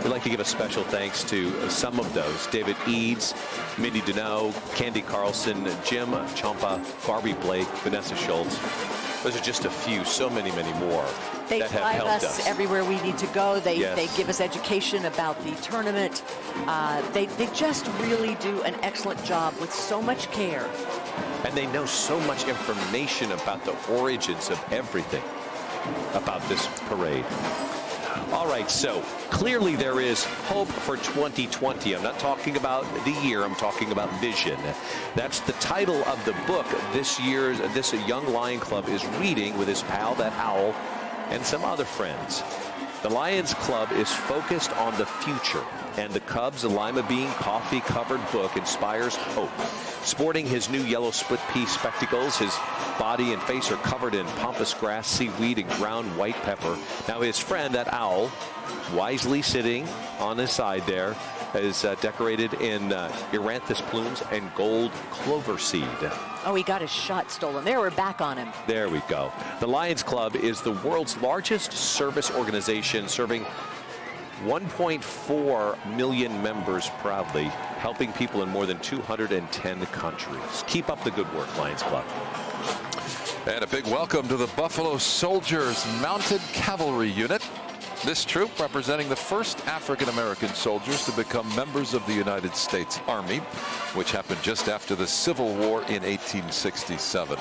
We'd like to give a special thanks to some of those. David Eads, Mindy Deneau, Candy Carlson, Jim Champa, Barbie Blake, Vanessa Schultz. Those are just a few, so many, many more
They
that have
drive
helped
us
us.
everywhere we need to go. They
Yes.
give us education about the tournament. They just really do an excellent job with so much care.
And they know so much information about the origins of everything about this parade. All right, so clearly there is hope for 2020. I'm not talking about the year, I'm talking about vision. That's the title of the book this Young Lion Club is reading with his pal, that owl, and some other friends. The Lions Club is focused on the future, and the Cubs' Lima Bean coffee-covered book inspires hope. Sporting his new yellow split-pea spectacles, his body and face are covered in pampas grass, seaweed, and ground white pepper. Now his friend, that owl, wisely sitting on his side there, is decorated in Eranthus plumes and gold clover seed.
Oh, he got his shot stolen. There, we're back on him.
There we go. The Lions Club is the world's largest service organization, serving 1.4 million members proudly, helping people in more than 210 countries. Keep up the good work, Lions Club.
And a big welcome to the Buffalo Soldiers Mounted Cavalry Unit. This troop representing the first African-American soldiers to become members of the United States Army, which happened just after the Civil War in 1867.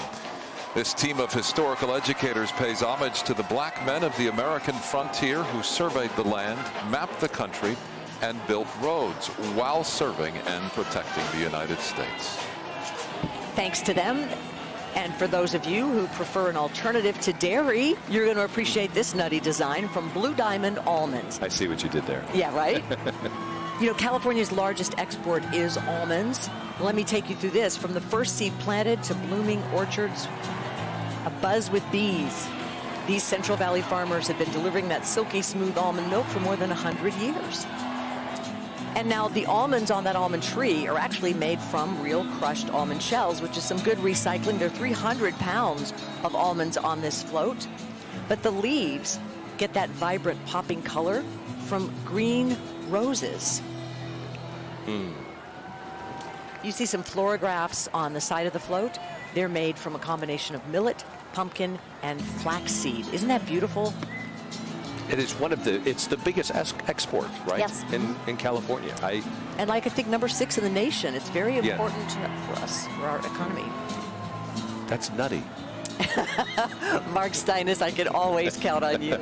This team of historical educators pays homage to the black men of the American frontier who surveyed the land, mapped the country, and built roads while serving and protecting the United States.
Thanks to them. And for those of you who prefer an alternative to dairy, you're going to appreciate this nutty design from Blue Diamond Almonds.
I see what you did there.
Yeah, right? You know, California's largest export is almonds. Let me take you through this. From the first seed planted to blooming orchards, abuzz with bees. These Central Valley farmers have been delivering that silky smooth almond milk for more than 100 years. And now the almonds on that almond tree are actually made from real crushed almond shells, which is some good recycling. There are 300 pounds of almonds on this float. But the leaves get that vibrant popping color from green roses. You see some floragraphs on the side of the float. They're made from a combination of millet, pumpkin, and flaxseed. Isn't that beautiful?
It is it's the biggest export, right?
Yes.
In California.
And like I think number 6 in the nation. It's very important for us, for our economy.
That's nutty.
Mark Steinus, I can always count on you.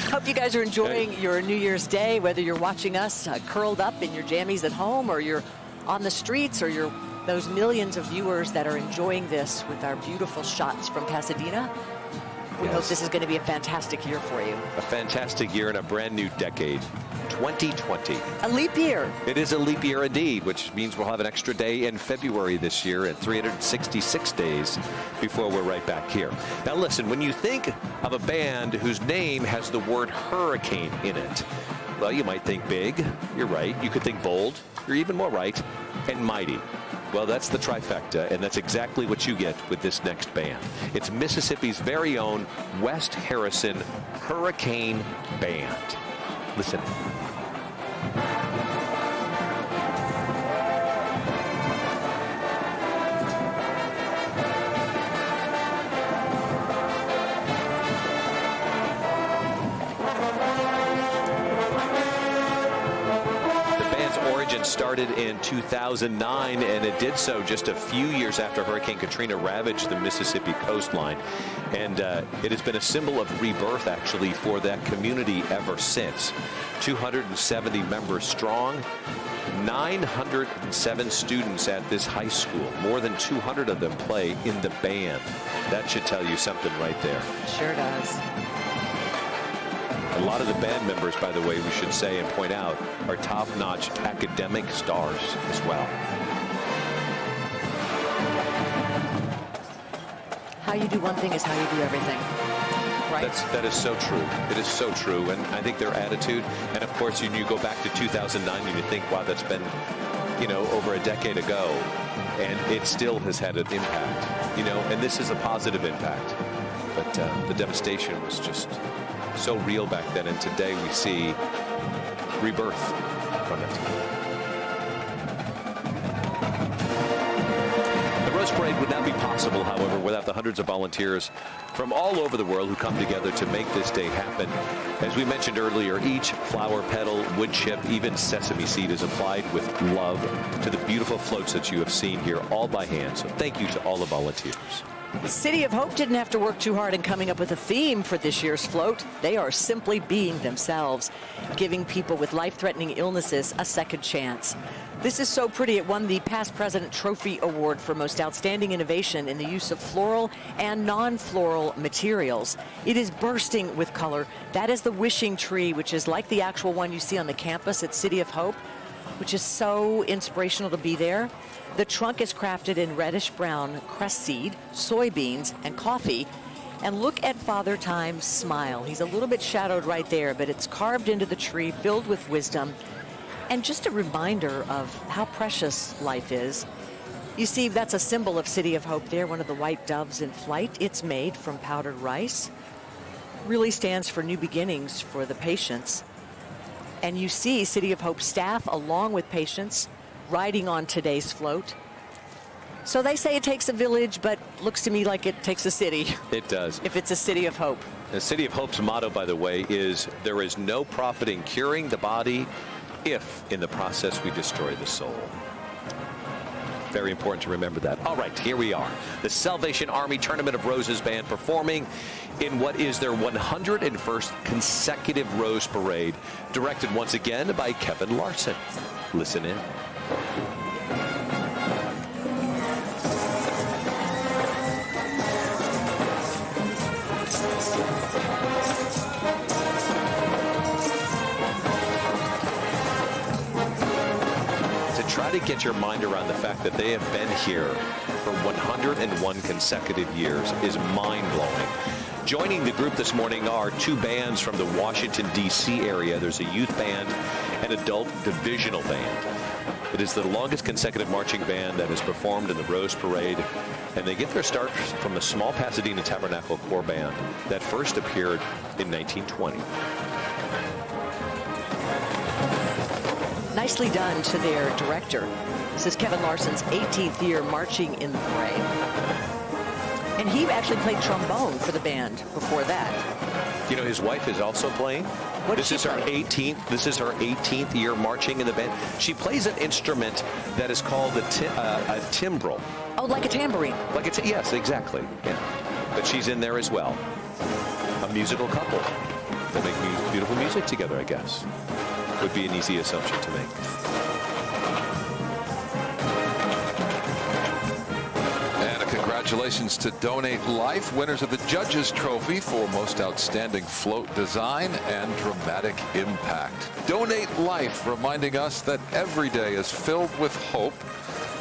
Hope you guys are enjoying your New Year's Day, whether you're watching us curled up in your jammies at home, or you're on the streets, or you're those millions of viewers that are enjoying this with our beautiful shots from Pasadena. We hope this is going to be a fantastic year for you.
A fantastic year and a brand new decade. 2020.
A leap year.
It is a leap year indeed, which means we'll have an extra day in February this year and 366 days before we're right back here. Now listen, when you think of a band whose name has the word hurricane in it, well, you might think big. You're right. You could think bold. You're even more right. And mighty. Well, that's the trifecta, and that's exactly what you get with this next band. It's Mississippi's very own West Harrison Hurricane Band. Listen. celebration started in 2009, and it did so just a few years after Hurricane Katrina ravaged the Mississippi coastline. And it has been a symbol of rebirth, actually, for that community ever since. 270 members strong, 907 students at this high school. More than 200 of them play in the band. That should tell you something right there.
Sure does.
A lot of the band members, by the way, we should say and point out, are top-notch academic stars as well.
How you do one thing is how you do everything. Right?
That is so true. It is so true. And I think their attitude, and of course, when you go back to 2009 and you think, wow, that's been, over a decade ago, and it still has had an impact, and this is a positive impact. But the devastation was just so real back then, and today we see rebirth from it. The Rose Parade would not be possible, however, without the hundreds of volunteers from all over the world who come together to make this day happen. As we mentioned earlier, each flower petal, wood chip, even sesame seed is applied with love to the beautiful floats that you have seen here, all by hand. So thank you to all the volunteers.
City of Hope didn't have to work too hard in coming up with a theme for this year's float. They are simply being themselves, giving people with life-threatening illnesses a second chance. This is so pretty. It won the Past President Trophy Award for Most Outstanding Innovation in the use of floral and non-floral materials. It is bursting with color. That is the wishing tree, which is like the actual one you see on the campus at City of Hope, which is so inspirational to be there. The trunk is crafted in reddish-brown cress seed, soybeans, and coffee. And look at Father Time's smile. He's a little bit shadowed right there, but it's carved into the tree, filled with wisdom. And just a reminder of how precious life is. You see, that's a symbol of City of Hope there, one of the white doves in flight. It's made from powdered rice. Really stands for new beginnings for the patients. And you see City of Hope staff, along with patients, riding on today's float. So they say it takes a village, but looks to me like it takes a city.
It does.
If it's a City of Hope.
The City of Hope's motto, by the way, is there is no profit in curing the body if in the process we destroy the soul. Very important to remember that. All right, here we are. The Salvation Army Tournament of Roses Band performing in what is their 101st consecutive Rose Parade, directed once again by Kevin Larson. Listen in. Try to get your mind around the fact that they have been here for 101 consecutive years is mind-blowing. Joining the group this morning are two bands from the Washington, D.C. area. There's a youth band and adult divisional band. It is the longest consecutive marching band that has performed in the Rose Parade, and they get their start from the small Pasadena Tabernacle Corps band that first appeared in 1920.
Nicely done to their director. This is Kevin Larson's 18th year marching in the parade. And he actually played trombone for the band before that.
You know, his wife is also playing. This is her 18th year marching in the band. She plays an instrument that is called a timbrel.
Oh, like a tambourine.
Yes, exactly. Yeah. But she's in there as well. A musical couple. They make beautiful music together, I guess. Would be an easy assumption to make.
And a congratulations to Donate Life, winners of the Judges Trophy for Most Outstanding Float Design and Dramatic Impact. Donate Life reminding us that every day is filled with hope.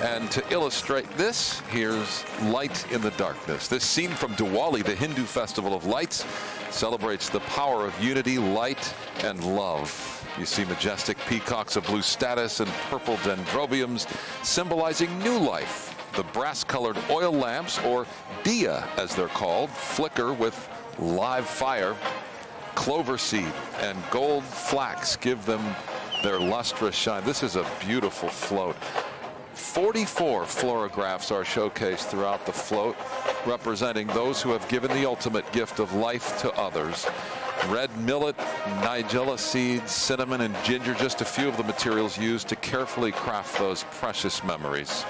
And to illustrate this, here's Light in the Darkness. This scene from Diwali, the Hindu festival of lights, celebrates the power of unity, light, and love. You see majestic peacocks of blue status and purple dendrobiums symbolizing new life. The brass-colored oil lamps, or diya as they're called, flicker with live fire. Clover seed and gold flax give them their lustrous shine. This is a beautiful float. 44 fluorographs are showcased throughout the float, representing those who have given the ultimate gift of life to others. Red millet, nigella seeds, cinnamon, and ginger, just a few of the materials used to carefully craft those precious memories.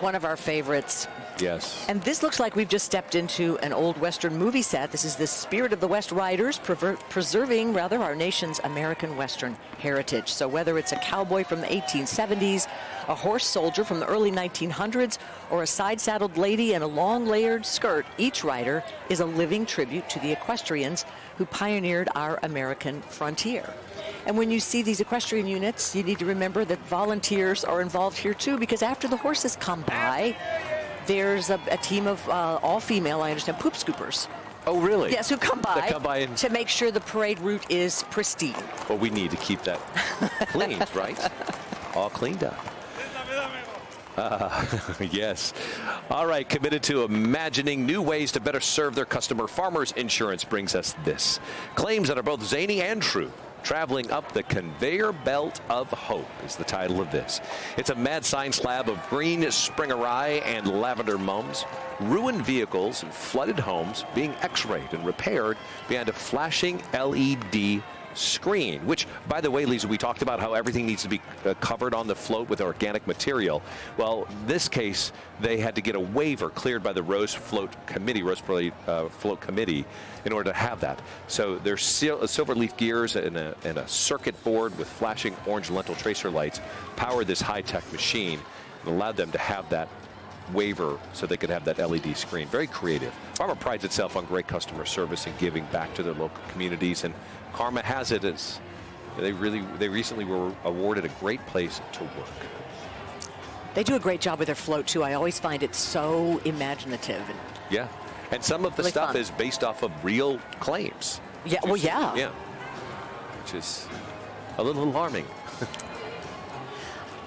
One of our favorites.
Yes.
And this looks like we've just stepped into an old Western movie set. This is the Spirit of the West Riders, preserving our nation's American Western heritage. So whether it's a cowboy from the 1870s, a horse soldier from the early 1900s, or a side-saddled lady in a long layered skirt, each rider is a living tribute to the equestrians who pioneered our American frontier. And when you see these equestrian units, you need to remember that volunteers are involved here too, because after the horses come by, there's a team of all-female, I understand, poop scoopers.
Oh, really?
Yes, who come by,
and
to make sure the parade route is pristine.
Well, we need to keep that cleaned, right? All cleaned up. Yes. All right, committed to imagining new ways to better serve their customer. Farmers Insurance brings us this. Claims that are both zany and true. Traveling up the conveyor belt of hope is the title of this. It's a mad science lab of green springerai and lavender mums, ruined vehicles and flooded homes being x-rayed and repaired behind a flashing LED screen, which, by the way, Lisa, we talked about how everything needs to be covered on the float with organic material. Well, in this case, they had to get a waiver cleared by the Rose Float Committee, Float Committee, in order to have that. So there's silver leaf gears and a circuit board with flashing orange lentil tracer lights powered this high-tech machine and allowed them to have that waiver so they could have that LED screen. Very creative. Farmer prides itself on great customer service and giving back to their local communities, and karma has it as they recently were awarded a great place to work.
They do a great job with their float too. I always find it so imaginative.
Yeah, and some of the
really
stuff
fun.
is based off of real claims.
Yeah, well, yeah.
Yeah, which is a little alarming.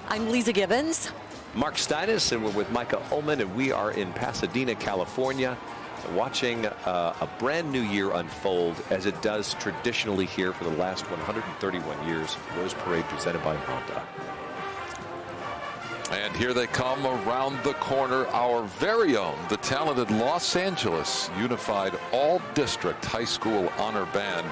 I'm Lisa Gibbons.
Mark Steinis, and we're with Micah Ullman, and we are in Pasadena, California, watching a brand new year unfold as it does traditionally here for the last 131 years. Rose Parade presented by Honda.
And here they come around the corner, our very own, the talented Los Angeles Unified All-District High School Honor Band.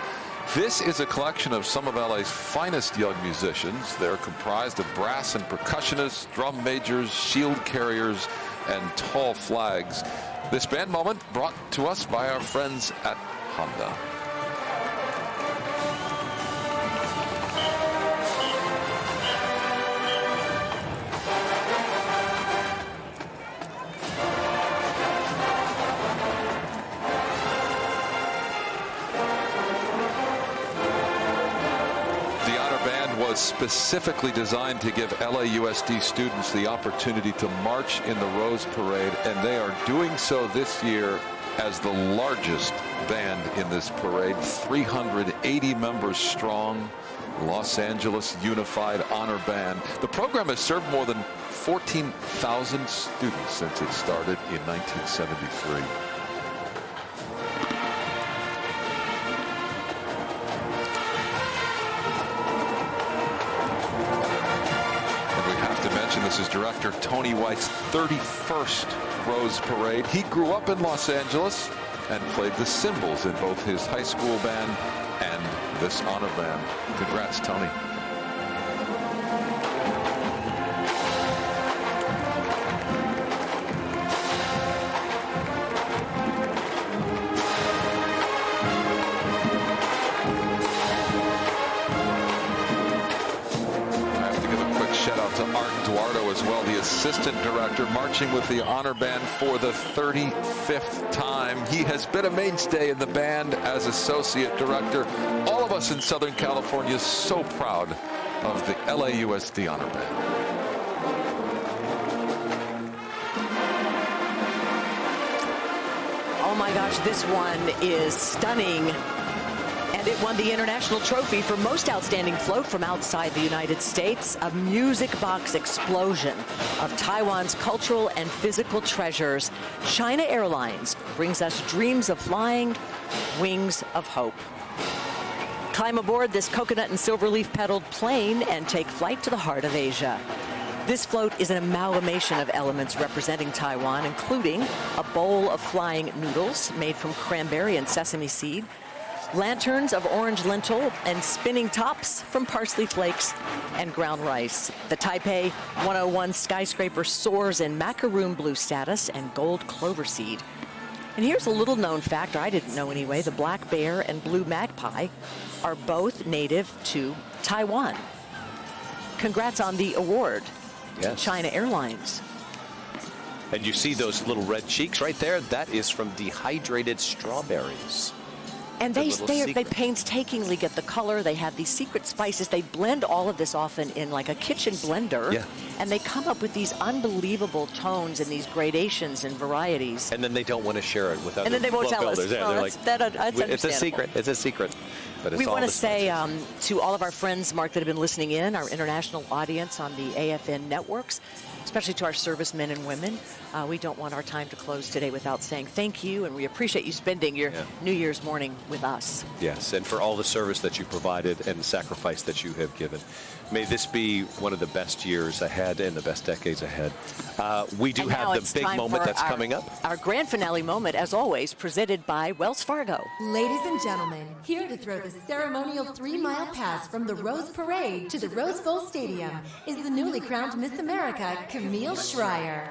This is a collection of some of LA's finest young musicians. They're comprised of brass and percussionists, drum majors, shield carriers, and tall flags. This band moment brought to us by our friends at Honda. Specifically designed to give LAUSD students the opportunity to march in the Rose Parade, and they are doing so this year as the largest band in this parade, 380 members strong, Los Angeles Unified Honor Band. The program has served more than 14,000 students since it started in 1973. This is director Tony White's 31st Rose Parade. He grew up in Los Angeles and played the cymbals in both his high school band and this honor band. Congrats, Tony. Assistant director, marching with the honor band for the 35th time. He has been a mainstay in the band as associate director. All of us in Southern California so proud of the LAUSD honor band.
Oh my gosh, this one is stunning. And it won the international trophy for most outstanding float from outside the United States. A music box explosion of Taiwan's cultural and physical treasures. China Airlines brings us dreams of flying, wings of hope. Climb aboard this coconut and silver leaf pedaled plane and take flight to the heart of Asia. This float is an amalgamation of elements representing Taiwan, including a bowl of flying noodles made from cranberry and sesame seed, lanterns of orange lentil, and spinning tops from parsley flakes and ground rice. The Taipei 101 skyscraper soars in macaroon blue status and gold clover seed. And here's a little known fact, or I didn't know anyway, the black bear and blue magpie are both native to Taiwan. Congrats on the award to China Airlines.
And you see those little red cheeks right there? That is from dehydrated strawberries.
And they painstakingly get the color. They have these secret spices. They blend all of this often in like a kitchen blender.
Yeah.
And they come up with these unbelievable tones and these gradations and varieties.
And then they don't want to share it with other
And then they won't tell us.
builders. Yeah,
Well,
they're
that's
it's a
understandable.
secret. It's a secret. But it's
We
all
want to
the
say
spices.
to all of our friends, Mark, that have been listening in, our international audience on the AFN networks, especially to our servicemen and women, we don't want our time to close today without saying thank you, and we appreciate you spending your New Year's morning with us.
Yes, and for all the service that you provided and the sacrifice that you have given. May this be one of the best years ahead and the best decades ahead. We do
And now
have
it's
the big
time
moment
for
that's
our-
coming up.
Our grand finale moment, as always, presented by Wells Fargo.
Ladies and gentlemen, here to throw the ceremonial 3-mile pass from the Rose Parade to the Rose Bowl Stadium is the newly crowned Miss America, Camille Schreier.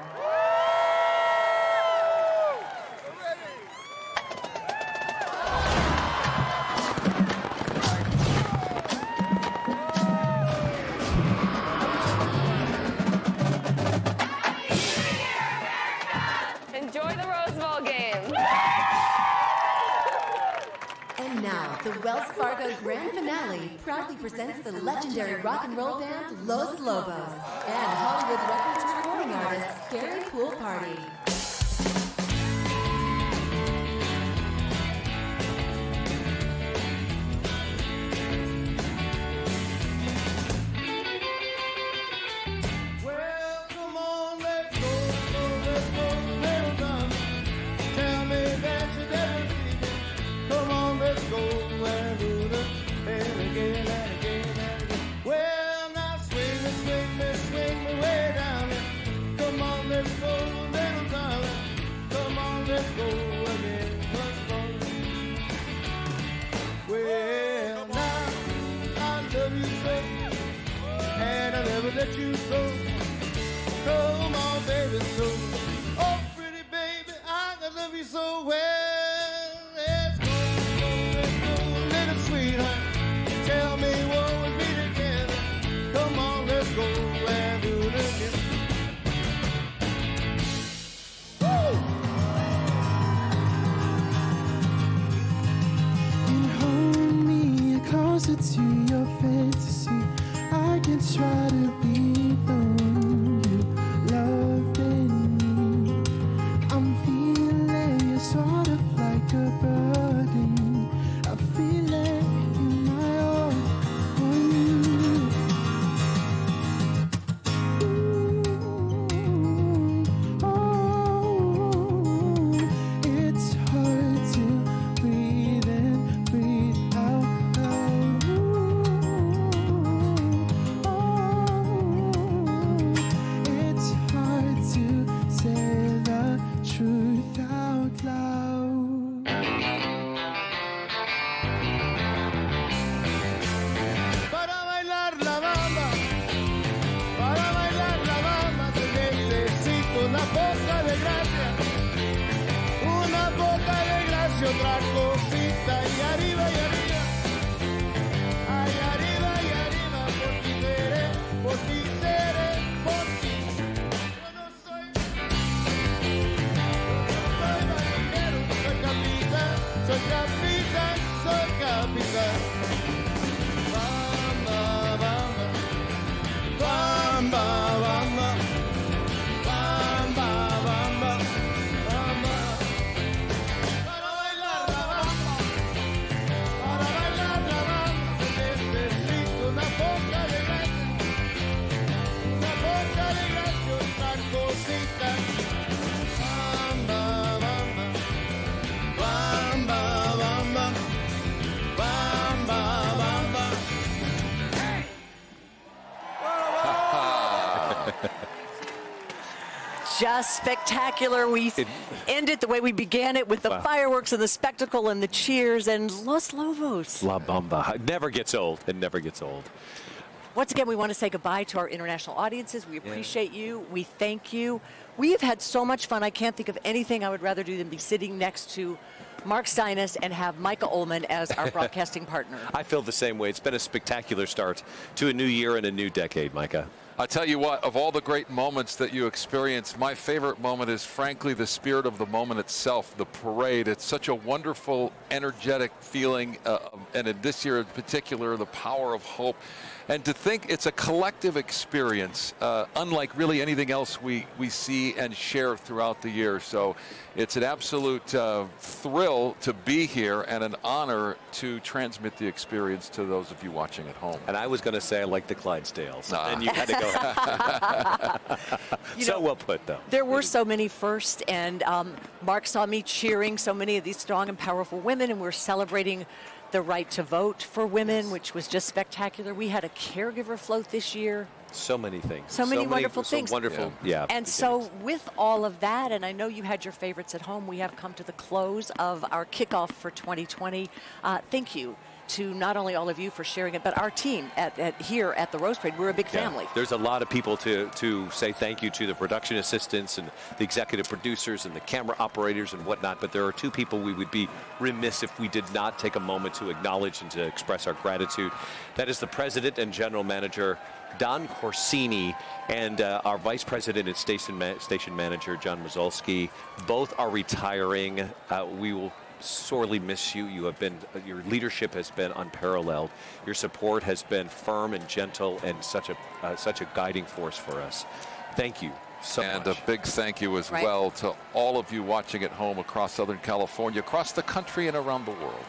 Enjoy the Rose Bowl game.
And now, the Wells Fargo Grand Finale proudly presents the legendary rock and roll band Los Lobos and Hollywood Records recording artist Scary Pool Party.
Well, come on, let's go, little done. Tell me that you never leave me. Come on, let's go and do this, and again and again and again. Well, now swing me way down here. Come on, let's go, little darling. Come on, let's go again once more. Well, now I love you so, and I'll never let you go. Come on, baby, so. Oh, pretty baby, I love you so well. Let's go, little sweetheart. Tell me what we'll be together. Come on, let's go and do it again. Woo! You hold me closer to your fantasy. I can try to be the one you love in me. I'm feeling you sort of like a burden. I feel it in my own it's hard to breathe in, breathe out loud. It's hard to say the truth out loud. Para bailar la bamba, te necesito una poca de gracia, otra cosita y arriba, ay arriba, por ti seré, por ti seré, por ti. Yo no soy marinero, soy capitán, soy capitán, soy capitán. Bamba, bamba, bamba, bamba, bamba, bamba, bamba. Para bailar la bamba, necesito una poca de gracia, otra cosita. Bamba, bamba, bamba, bamba, bamba,
just spectacular. We end it the way we began it, with the fireworks and the spectacle and the cheers and Los Lobos.
La Bamba. It never gets old. It never gets old.
Once again, we want to say goodbye to our international audiences. We appreciate you. We thank you. We have had so much fun. I can't think of anything I would rather do than be sitting next to Mark Steinis and have Micah Ullman as our broadcasting partner.
I feel the same way. It's been a spectacular start to a new year and a new decade, Micah.
I tell you what, of all the great moments that you experience, my favorite moment is frankly the spirit of the moment itself, the parade. It's such a wonderful, energetic feeling, and in this year in particular, the power of hope. And to think it's a collective experience, unlike really anything else we see and share throughout the year. So it's an absolute thrill to be here and an honor to transmit the experience to those of you watching at home.
And I was going to say I like the Clydesdales, and you had to go. So well put, though.
There were so many firsts, and Mark saw me cheering so many of these strong and powerful women, and we're celebrating the right to vote for women, which was just spectacular. We had a caregiver float this year.
So many things.
So many wonderful things.
Wonderful, yeah.
And so with all of that, and I know you had your favorites at home, we have come to the close of our kickoff for 2020. Thank you to not only all of you for sharing it, but our team here at the Rose Parade. We're a big family.
There's a lot of people to say thank you to, the production assistants and the executive producers and the camera operators and whatnot, but there are two people we would be remiss if we did not take a moment to acknowledge and to express our gratitude. That is the president and general manager, Don Corsini, and our vice president and station manager, John Mazolski. Both are retiring. We will sorely miss you. You have been, your leadership has been unparalleled. Your support has been firm and gentle, and such a guiding force for us. Thank you so much.
And a big thank you as well to all of you watching at home across Southern California, across the country, and around the world.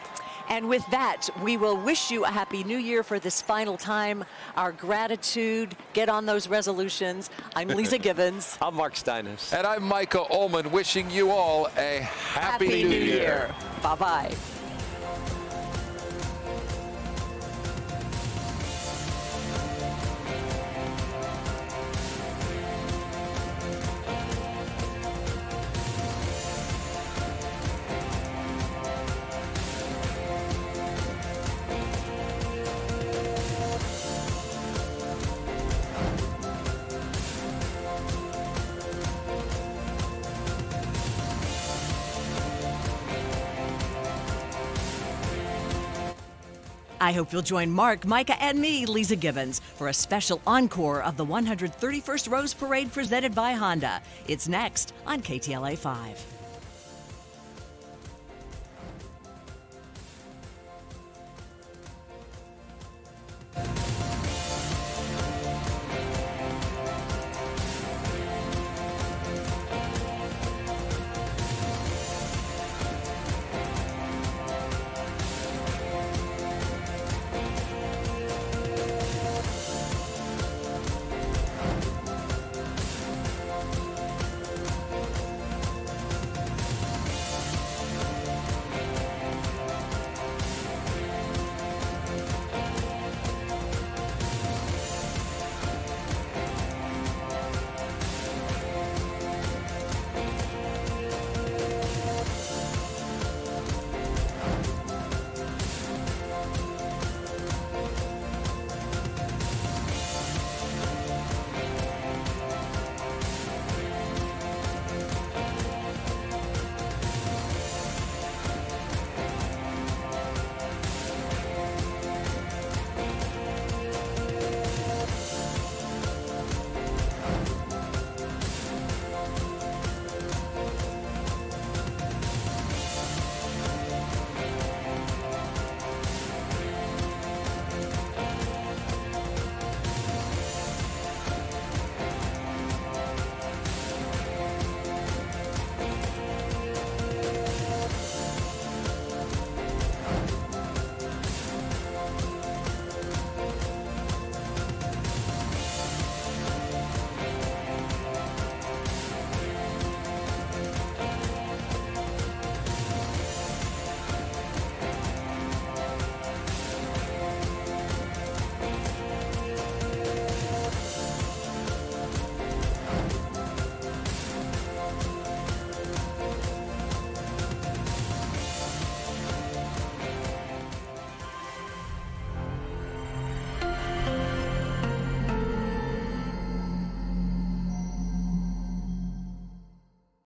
And with that, we will wish you a happy new year for this final time. Our gratitude. Get on those resolutions. I'm Lisa Gibbons.
I'm Mark Steinis.
And I'm Micah Ullman, wishing you all a happy New Year.
Bye-bye.
I hope you'll join Mark, Micah, and me, Lisa Gibbons, for a special encore of the 131st Rose Parade presented by Honda. It's next on KTLA 5.